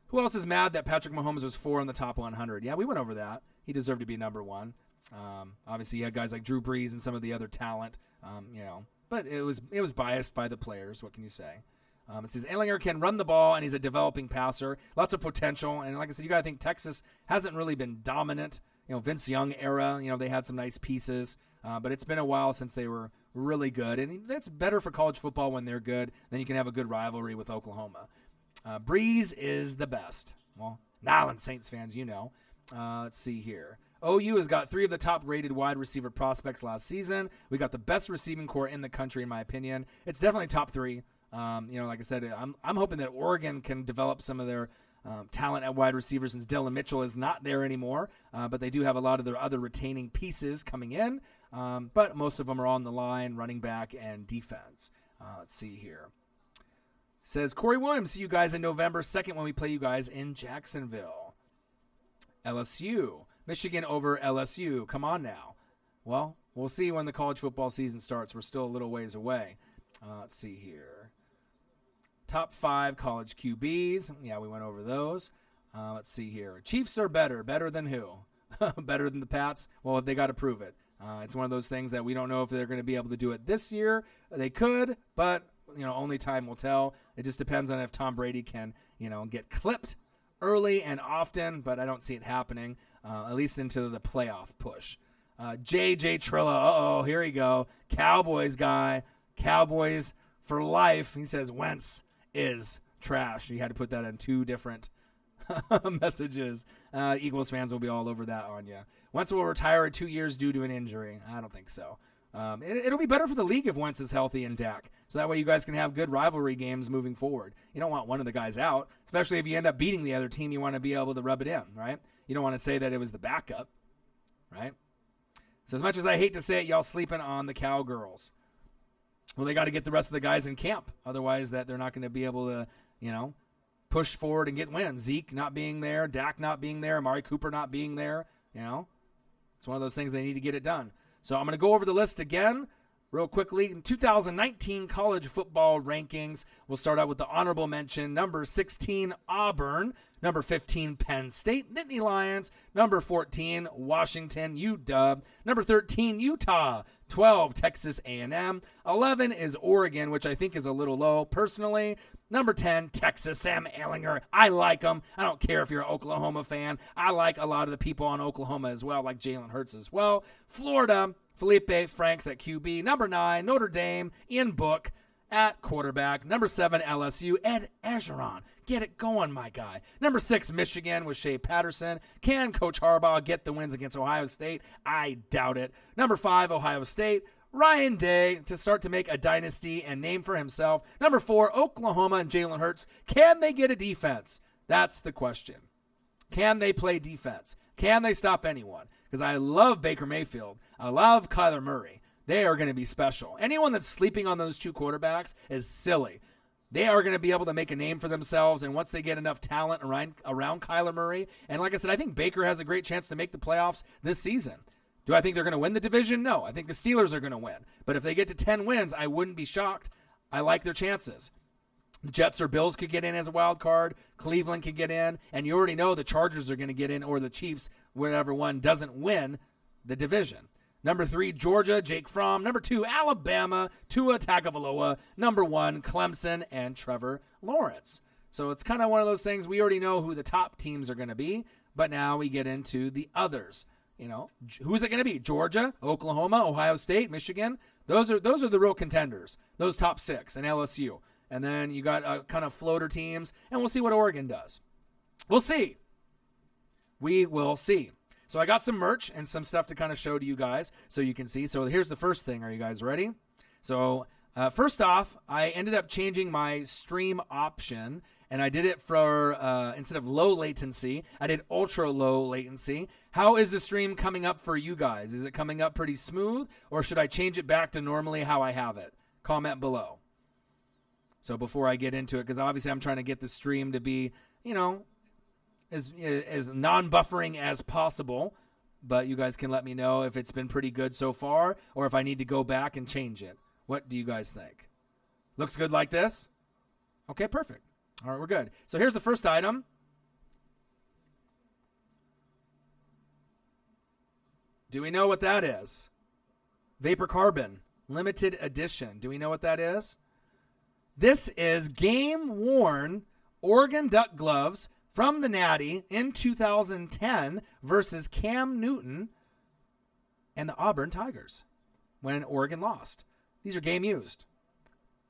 Who else is mad that Patrick Mahomes was 4 in the top 100? Yeah, we went over that. He deserved to be number 1. Obviously, you had guys like Drew Brees and some of the other talent, but it was biased by the players. What can you say? It says Ehlinger can run the ball, and he's a developing passer. Lots of potential. And like I said, you got to think Texas hasn't really been dominant. Vince Young era, they had some nice pieces. But it's been a while since they were really good. And that's better for college football when they're good. Then you can have a good rivalry with Oklahoma. Breeze is the best. Well, Nylon Saints fans, Let's see here. OU has got 3 of the top-rated wide receiver prospects last season. We got the best receiving core in the country, in my opinion. It's definitely top 3. Like I said, I'm hoping that Oregon can develop some of their talent at wide receivers since Dylan Mitchell is not there anymore. But they do have a lot of their other retaining pieces coming in. But most of them are on the line, running back, and defense. Let's see here. Says Corey Williams, see you guys in November 2nd when we play you guys in Jacksonville. LSU. Michigan over LSU. Come on now. Well, we'll see when the college football season starts. We're still a little ways away. Let's see here. Top 5 college QBs. Yeah, we went over those. Let's see here. Chiefs are better. Better than who? Better than the Pats? Well, they got to prove it. It's one of those things that we don't know if they're going to be able to do it this year. They could, but only time will tell. It just depends on if Tom Brady can, get clipped early and often, but I don't see it happening, at least into the playoff push. JJ Trilla, here we go. Cowboys guy, Cowboys for life. He says Wentz is trash. You had to put that in 2 different messages. Eagles fans will be all over that on you. Wentz will retire in 2 years due to an injury. I don't think so. It'll be better for the league if Wentz is healthy and Dak. So that way you guys can have good rivalry games moving forward. You don't want one of the guys out, especially if you end up beating the other team. You want to be able to rub it in, right? You don't want to say that it was the backup, right? So as much as I hate to say it, y'all sleeping on the Cowgirls. Well, they got to get the rest of the guys in camp. Otherwise, that they're not going to be able to, push forward and get wins. Zeke not being there, Dak not being there, Amari Cooper not being there. It's one of those things they need to get it done. So I'm going to go over the list again real quickly. In 2019 college football rankings, we'll start out with the honorable mention. Number 16, Auburn. Number 15, Penn State, Nittany Lions. Number 14, Washington, UW. Number 13, Utah. 12, Texas A&M. 11 is Oregon, which I think is a little low personally. Number 10, Texas, Sam Ehlinger. I like him. I don't care if you're an Oklahoma fan. I like a lot of the people on Oklahoma as well, like Jalen Hurts as well. Florida, Felipe Franks at QB. Number 9, Notre Dame, Ian Book at quarterback. Number 7, LSU, Ed Orgeron. Get it going, my guy. Number 6, Michigan with Shea Patterson. Can Coach Harbaugh get the wins against Ohio State? I doubt it. Number 5, Ohio State. Ryan Day to start to make a dynasty and name for himself. Number 4, Oklahoma and Jalen Hurts. Can they get a defense? That's the question. Can they play defense? Can they stop anyone? Because I love Baker Mayfield. I love Kyler Murray. They are going to be special. Anyone that's sleeping on those 2 quarterbacks is silly. They are going to be able to make a name for themselves, and once they get enough talent around Kyler Murray, and like I said, I think Baker has a great chance to make the playoffs this season. Do I think they're going to win the division? No. I think the Steelers are going to win. But if they get to 10 wins, I wouldn't be shocked. I like their chances. The Jets or Bills could get in as a wild card. Cleveland could get in. And you already know the Chargers are going to get in, or the Chiefs, whatever one doesn't win the division. Number 3, Georgia, Jake Fromm. Number 2, Alabama, Tua Tagovailoa. Number 1, Clemson and Trevor Lawrence. So it's kind of one of those things. We already know who the top teams are going to be, but now we get into the others. Who's it going to be? Georgia, Oklahoma, Ohio State, Michigan. Those are the real contenders. Those top 6 and LSU. And then you got kind of floater teams, and we'll see what Oregon does. We'll see. We will see. So I got some merch and some stuff to kind of show to you guys so you can see. So here's the first thing. Are you guys ready? So first off, I ended up changing my stream option, and I did it for, instead of low latency, I did ultra low latency. How is the stream coming up for you guys? Is it coming up pretty smooth, or should I change it back to normally how I have it? Comment below. So before I get into it, because obviously I'm trying to get the stream to be, as non-buffering as possible, but you guys can let me know if it's been pretty good so far or if I need to go back and change it. What do you guys think? Looks good like this? Okay, perfect. All right, we're good. So here's the first item. Do we know what that is? Vapor Carbon, limited edition. Do we know what that is? This is game-worn Oregon Duck gloves from the Natty in 2010 versus Cam Newton and the Auburn Tigers when Oregon lost. These are game used.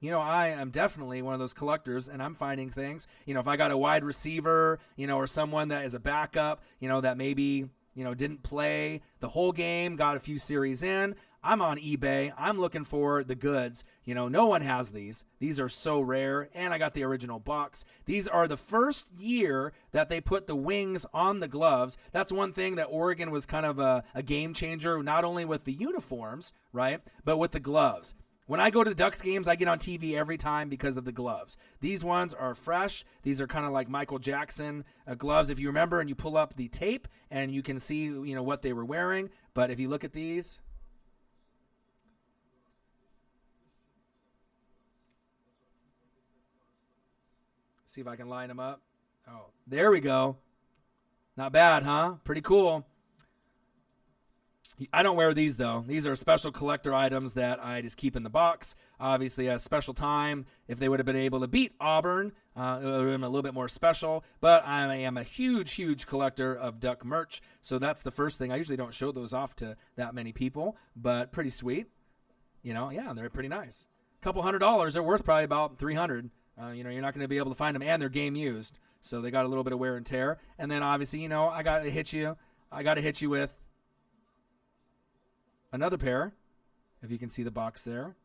I am definitely one of those collectors, and I'm finding things. If I got a wide receiver, or someone that is a backup, that maybe, didn't play the whole game, got a few series in, I'm on eBay. I'm looking for the goods. No one has these. These are so rare, and I got the original box. These are the first year that they put the wings on the gloves. That's one thing that Oregon was kind of a game changer, not only with the uniforms, right, but with the gloves. When I go to the Ducks games, I get on TV every time because of the gloves. These ones are fresh. These are kind of like Michael Jackson gloves, if you remember, and you pull up the tape, and you can see, what they were wearing. But if you look at these, see if I can line them up. Oh, there we go. Not bad, huh? Pretty cool. I don't wear these, though. These are special collector items that I just keep in the box. Obviously, a special time. If they would have been able to beat Auburn, it would have been a little bit more special. But I am a huge, huge collector of Duck merch. So that's the first thing. I usually don't show those off to that many people, but pretty sweet. Yeah, they're pretty nice. A couple $100. They're worth probably about $300. You're not going to be able to find them, and they're game used. So they got a little bit of wear and tear. And then obviously, I got to hit you with another pair, if you can see the box there.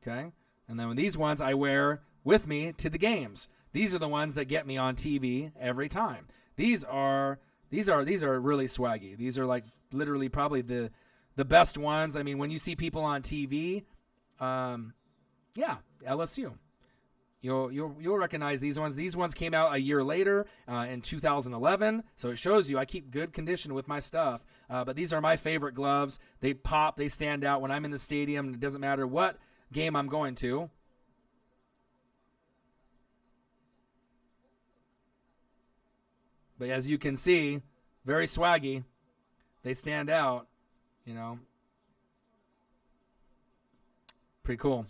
Okay. And then these ones I wear with me to the games. These are the ones that get me on TV every time. These are really swaggy. These are like literally probably the best ones. I mean, when you see people on TV, LSU. You'll recognize these ones. These ones came out a year later in 2011, so it shows you I keep good condition with my stuff. But these are my favorite gloves. They pop, they stand out when I'm in the stadium. It doesn't matter what game I'm going to. But as you can see, very swaggy. They stand out, Pretty cool.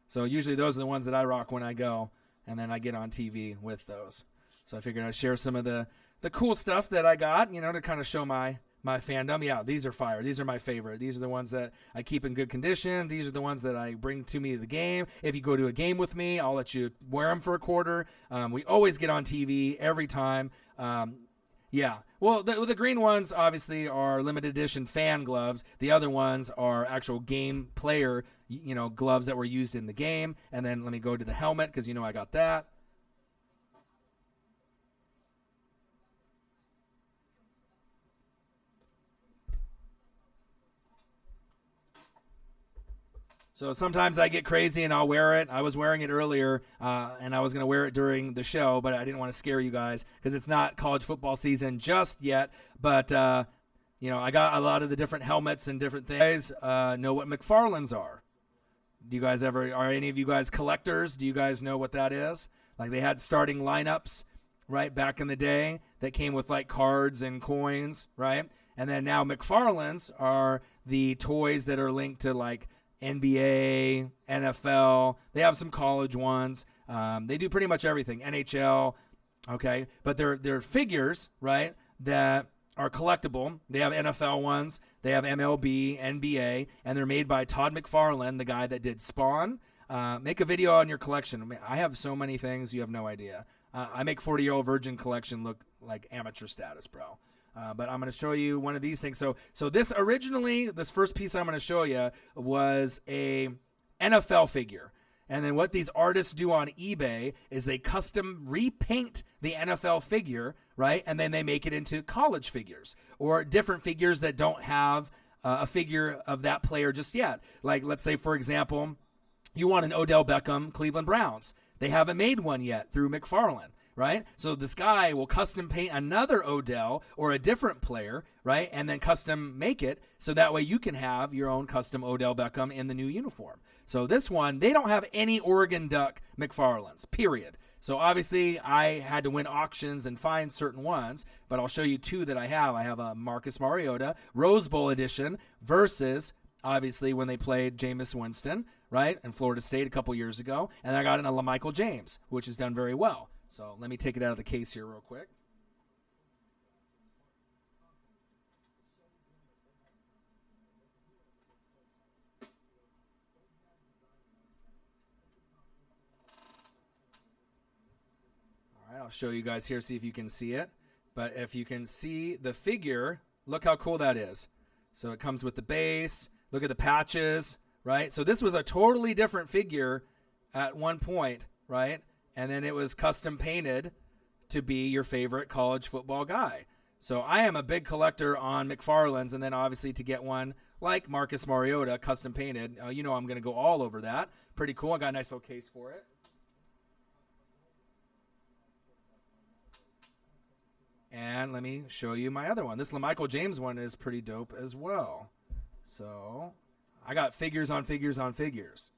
So usually those are the ones that I rock when I go, and then I get on TV with those. So I figured I'd share some of the cool stuff that I got, to kind of show my fandom. Yeah, these are fire. These are my favorite. These are the ones that I keep in good condition. These are the ones that I bring to me to the game. If you go to a game with me, I'll let you wear them for a quarter. We always get on TV every time. Yeah. Well, the green ones obviously are limited edition fan gloves. The other ones are actual game player, gloves that were used in the game. And then let me go to the helmet because I got that. So sometimes I get crazy and I'll wear it. I was wearing it earlier, and I was going to wear it during the show, but I didn't want to scare you guys because it's not college football season just yet. But, I got a lot of the different helmets and different things. Know what McFarlane's are? Are any of you guys collectors? Do you guys know what that is? Like they had starting lineups, right, back in the day that came with like cards and coins, right? And then now McFarlane's are the toys that are linked to like NBA, NFL. They have some college ones. They do pretty much everything. NHL, okay? But they're figures, right, that are collectible. They have NFL ones. They have MLB, NBA, and they're made by Todd McFarlane, the guy that did Spawn. Make a video on your collection. I have so many things you have no idea. I make 40-year-old virgin collection look like amateur status, bro. But I'm going to show you one of these things. So this originally, this first piece I'm going to show you was a NFL figure. And then what these artists do on eBay is they custom repaint the NFL figure, right? And then they make it into college figures or different figures that don't have a figure of that player just yet. Like, let's say, for example, you want an Odell Beckham Cleveland Browns. They haven't made one yet through McFarlane, right? So this guy will custom paint another Odell or a different player, right? And then custom make it so that way you can have your own custom Odell Beckham in the new uniform. So this one, they don't have any Oregon Duck McFarlanes, period. So obviously I had to win auctions and find certain ones, but I'll show you two that I have. I have a Marcus Mariota Rose Bowl edition versus obviously when they played Jameis Winston, right, in Florida State a couple years ago. And I got in a LaMichael James, which has done very well. So let me take it out of the case here real quick. All right, I'll show you guys here, see if you can see it. But if you can see the figure, look how cool that is. So it comes with the base. Look at the patches, right? So this was a totally different figure at one point, right? And then it was custom painted to be your favorite college football guy. So I am a big collector on McFarlane's, and then obviously to get one like Marcus Mariota custom painted, I'm going to go all over that. Pretty cool. I got a nice little case for it. And let me show you my other one. This LaMichael James one is pretty dope as well. So I got figures on figures on figures.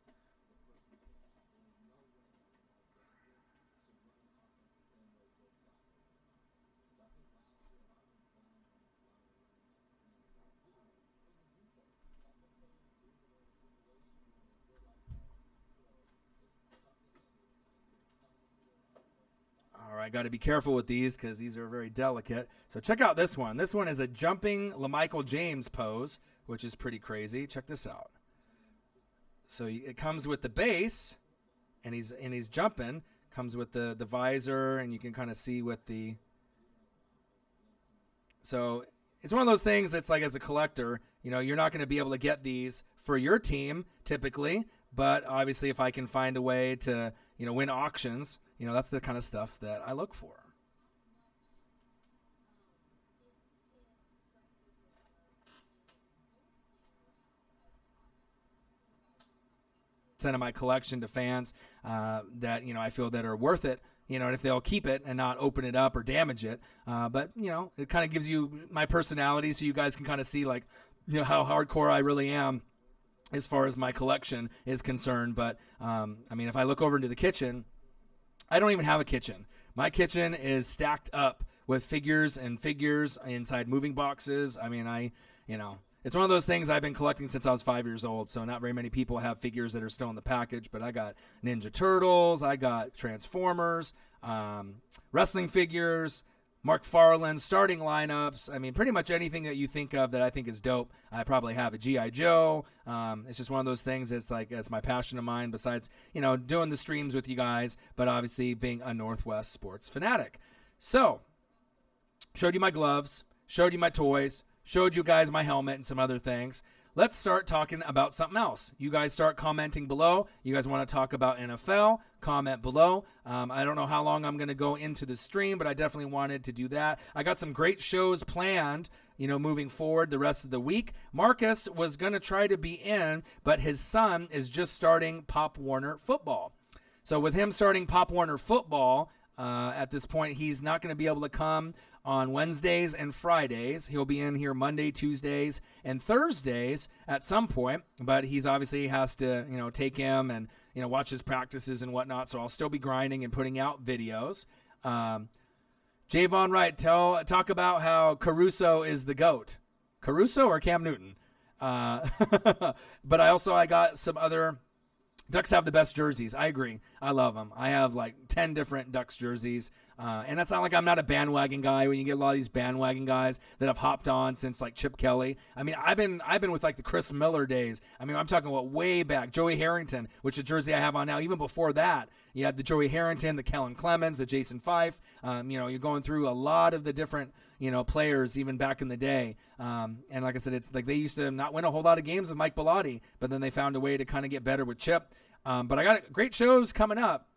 All right, got to be careful with these because these are very delicate. So check out this one. This one is a jumping LaMichael James pose, which is pretty crazy. Check this out. So it comes with the base, and he's jumping. Comes with the visor, and you can kind of see with the. So it's one of those things that's like, as a collector, you're not going to be able to get these for your team typically, but obviously if I can find a way to win auctions, that's the kind of stuff that I look for. Send my collection to fans that I feel that are worth it, and if they'll keep it and not open it up or damage it. But it kind of gives you my personality, so you guys can kind of see like how hardcore I really am as far as my collection is concerned. But if I look over into the kitchen, I don't even have a kitchen. My kitchen is stacked up with figures and figures inside moving boxes. It's one of those things I've been collecting since I was 5 years old, so not very many people have figures that are still in the package, but I got Ninja Turtles, I got Transformers, wrestling figures, Mark Farland, starting lineups. Pretty much anything that you think of that I think is dope, I probably have a G.I. Joe. It's just one of those things that's like, it's my passion of mine besides, doing the streams with you guys, but obviously being a Northwest sports fanatic. So, showed you my gloves, showed you my toys, showed you guys my helmet and some other things. Let's start talking about something else. You guys start commenting below. You guys want to talk about NFL? Comment below. I don't know how long I'm going to go into the stream, but I definitely wanted to do that. I got some great shows planned, moving forward the rest of the week. Marcus was going to try to be in, but his son is just starting Pop Warner football. So with him starting Pop Warner football, at this point, he's not going to be able to come on Wednesdays and Fridays. He'll be in here Monday, Tuesdays, and Thursdays at some point, but he's obviously has to, take him and, watch his practices and whatnot, so I'll still be grinding and putting out videos. Javon Wright, talk about how Caruso is the GOAT. Caruso or Cam Newton? But I got some other. Ducks have the best jerseys. I agree. I love them. I have like 10 different Ducks jerseys. And that's not like I'm not a bandwagon guy when you get a lot of these bandwagon guys that have hopped on since like Chip Kelly. I've been with like the Chris Miller days. I'm talking about way back. Joey Harrington, which the jersey I have on now. Even before that, you had the Joey Harrington, the Kellen Clemens, the Jason Fife. You're going through a lot of the different players even back in the day. And like I said, it's like they used to not win a whole lot of games with Mike Bellotti, but then they found a way to kind of get better with Chip. But I got great shows coming up.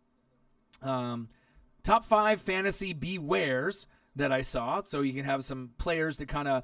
Top 5 fantasy bewares that I saw, so you can have some players to kind of,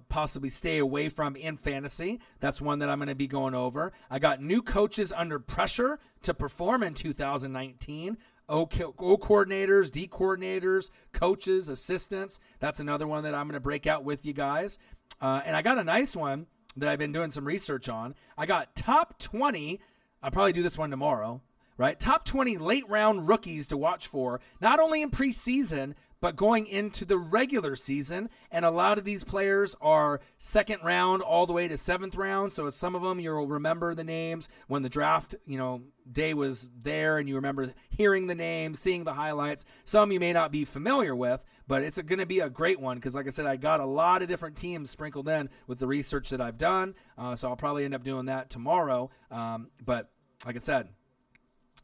possibly stay away from in fantasy. That's one that I'm going to be going over. I got new coaches under pressure to perform in 2019. O coordinators, D coordinators, coaches, assistants. That's another one that I'm going to break out with you guys. And I got a nice one that I've been doing some research on. I got top 20. I'll probably do this one tomorrow, right? Top 20 late round rookies to watch for, not only in preseason, but going into the regular season. And a lot of these players are second round all the way to 7th round. So some of them you'll remember the names when the draft, day was there, and you remember hearing the names, seeing the highlights. Some you may not be familiar with, but it's going to be a great one because, like I said, I got a lot of different teams sprinkled in with the research that I've done. So I'll probably end up doing that tomorrow. But like I said,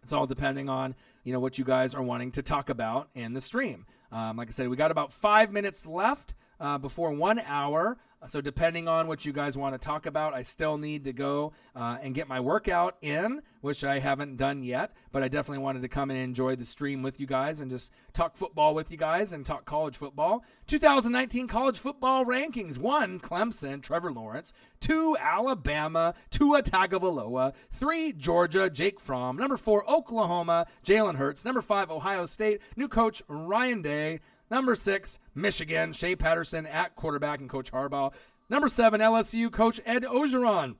it's all depending on, what you guys are wanting to talk about in the stream. Like I said, we got about 5 minutes left before 1 hour. So depending on what you guys want to talk about, I still need to go and get my workout in, which I haven't done yet. But I definitely wanted to come and enjoy the stream with you guys and just talk football with you guys and talk college football. 2019 college football rankings. 1, Clemson, Trevor Lawrence. 2, Alabama, Tua Tagovailoa. 3, Georgia, Jake Fromm. Number 4, Oklahoma, Jalen Hurts. Number 5, Ohio State, new coach Ryan Day. Number 6, Michigan, Shea Patterson at quarterback and Coach Harbaugh. Number 7, LSU, Coach Ed Orgeron.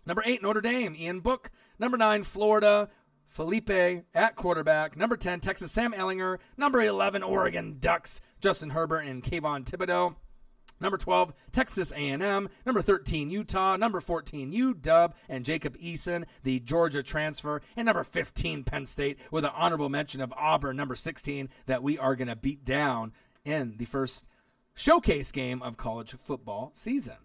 Number 8, Notre Dame, Ian Book. Number 9, Florida, Felipe at quarterback. Number 10, Texas, Sam Ehlinger. Number 11, Oregon Ducks, Justin Herbert and Kayvon Thibodeau. Number 12, Texas A&M. Number 13, Utah. Number 14, UW and Jacob Eason, the Georgia transfer. And number 15, Penn State, with an honorable mention of Auburn, number 16, that we are going to beat down in the first showcase game of college football season.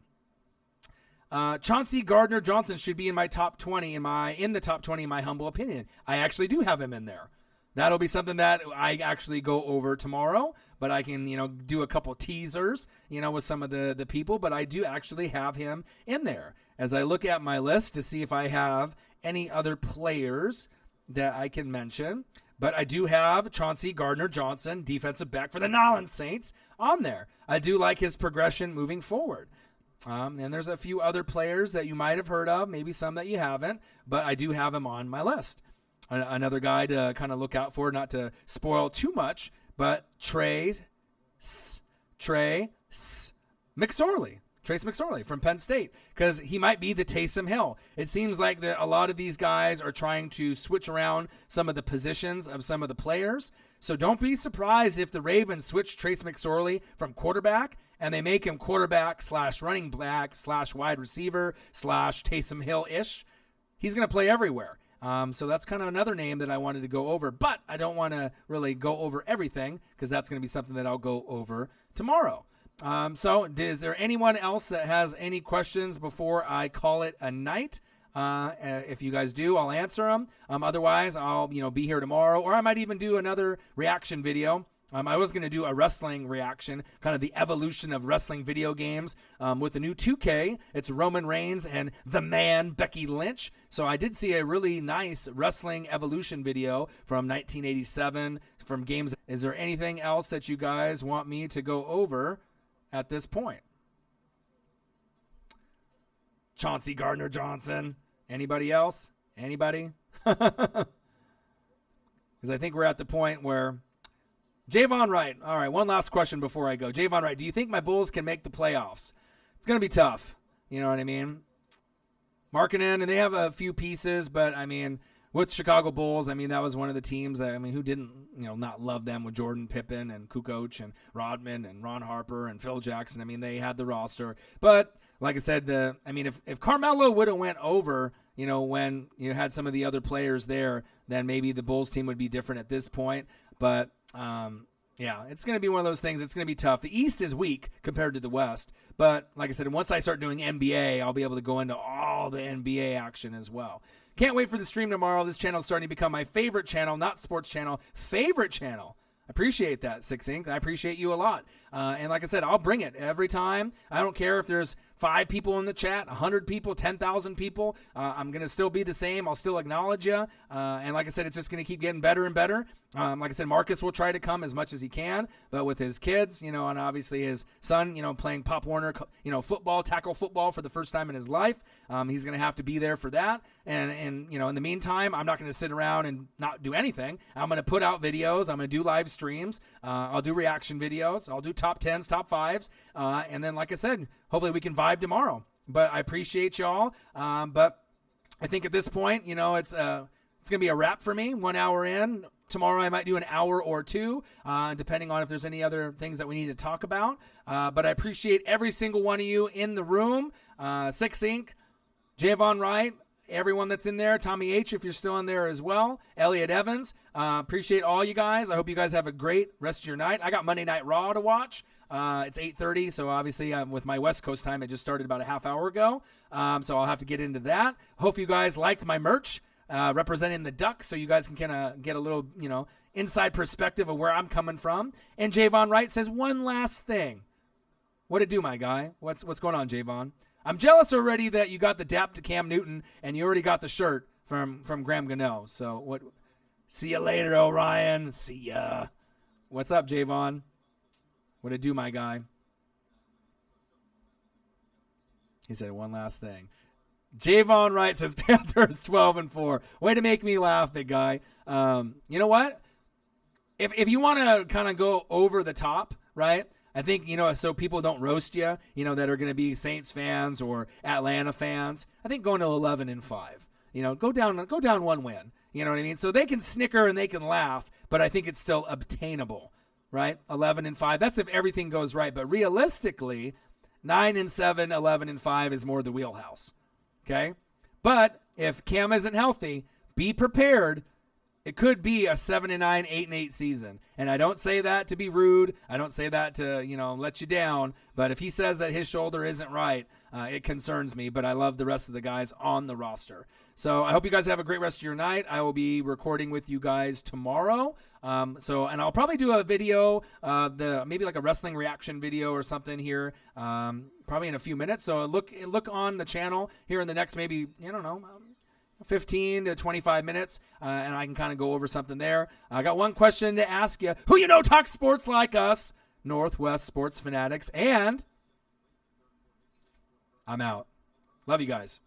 Chauncey Gardner-Johnson should be in my top 20, in the top 20 in my humble opinion. I actually do have him in there. That'll be something that I actually go over tomorrow, but I can, do a couple teasers, with some of the people, but I do actually have him in there. As I look at my list to see if I have any other players that I can mention, but I do have Chauncey Gardner-Johnson, defensive back for the Nolans Saints, on there. I do like his progression moving forward. And there's a few other players that you might have heard of, maybe some that you haven't, but I do have him on my list. Another guy to kind of look out for, not to spoil too much, but Trace McSorley from Penn State, because he might be the Taysom Hill. It seems like a lot of these guys are trying to switch around some of the positions of some of the players. So don't be surprised if the Ravens switch Trace McSorley from quarterback and they make him quarterback / running back / wide receiver / Taysom Hill-ish. He's going to play everywhere. So that's kind of another name that I wanted to go over, but I don't want to really go over everything because that's going to be something that I'll go over tomorrow. So is there anyone else that has any questions before I call it a night? If you guys do, I'll answer them. Otherwise, I'll be here tomorrow, or I might even do another reaction video. I was going to do a wrestling reaction, kind of the evolution of wrestling video games with the new 2K. It's Roman Reigns and the man, Becky Lynch. So I did see a really nice wrestling evolution video from 1987 from games. Is there anything else that you guys want me to go over at this point? Chauncey Gardner-Johnson. Anybody else? Anybody? Because I think we're at the point where Javon Wright. All right, one last question before I go. Javon Wright, do you think my Bulls can make the playoffs? It's going to be tough. You know what I mean? Markkanen, and they have a few pieces, but, with Chicago Bulls, that was one of the teams, who didn't, not love them with Jordan Pippen and Kukoc and Rodman and Ron Harper and Phil Jackson. They had the roster. But, like I said, if Carmelo would have went over, when you had some of the other players there, then maybe the Bulls team would be different at this point. But, it's going to be one of those things. It's going to be tough. The East is weak compared to the West. But, like I said, once I start doing NBA, I'll be able to go into all the NBA action as well. Can't wait for the stream tomorrow. This channel is starting to become my favorite channel, not sports channel, favorite channel. I appreciate that, 6 Inc. I appreciate you a lot. And like I said, I'll bring it every time. I don't care if there's 5 people in the chat, 100 people, 10,000 people. I'm going to still be the same. I'll still acknowledge you. And like I said, it's just going to keep getting better and better. Like I said, Marcus will try to come as much as he can, but with his kids, and obviously his son, playing Pop Warner, football, tackle football for the first time in his life, he's going to have to be there for that. And in the meantime, I'm not going to sit around and not do anything. I'm going to put out videos. I'm going to do live streams. I'll do reaction videos. I'll do top 10s, top 5s. And then, like I said, hopefully we can vibe tomorrow. But I appreciate y'all. But I think at this point, it's going to be a wrap for me. 1 hour in. Tomorrow I might do an hour or 2, depending on if there's any other things that we need to talk about. But I appreciate every single one of you in the room. Six Inc., Javon Wright, everyone that's in there. Tommy H., if you're still in there as well. Elliot Evans. Appreciate all you guys. I hope you guys have a great rest of your night. I got Monday Night Raw to watch. It's 8:30, so obviously with my West Coast time, it just started about a half hour ago. So I'll have to get into that. Hope you guys liked my merch. Representing the Ducks, so you guys can kind of get a little, inside perspective of where I'm coming from. And Javon Wright says one last thing. What it do, my guy? What's going on, Javon? I'm jealous already that you got the dap to Cam Newton and you already got the shirt from Graham Gano. So what? See you later, Orion. See ya. What's up, Javon? What it do, my guy? He said one last thing. Javon Wright says Panthers 12-4. Way to make me laugh, big guy. You know what? If you want to kind of go over the top, right? I think, so people don't roast you, that are going to be Saints fans or Atlanta fans. I think going to 11-5. Go down one win. You know what I mean? So they can snicker and they can laugh, but I think it's still obtainable, right? 11-5. That's if everything goes right. But realistically, 9-7, 11-5 is more the wheelhouse. Okay, but if Cam isn't healthy, be prepared. It could be a 7-9, 8-8 season. And I don't say that to be rude. I don't say that to, let you down. But if he says that his shoulder isn't right, it concerns me. But I love the rest of the guys on the roster. So I hope you guys have a great rest of your night. I will be recording with you guys tomorrow. And I'll probably do a video, maybe like a wrestling reaction video or something here, probably in a few minutes. So look on the channel here in the next maybe 15 to 25 minutes, and I can kind of go over something there. I got one question to ask you. Who talks sports like us? Northwest Sports Fanatics, and I'm out. Love you guys.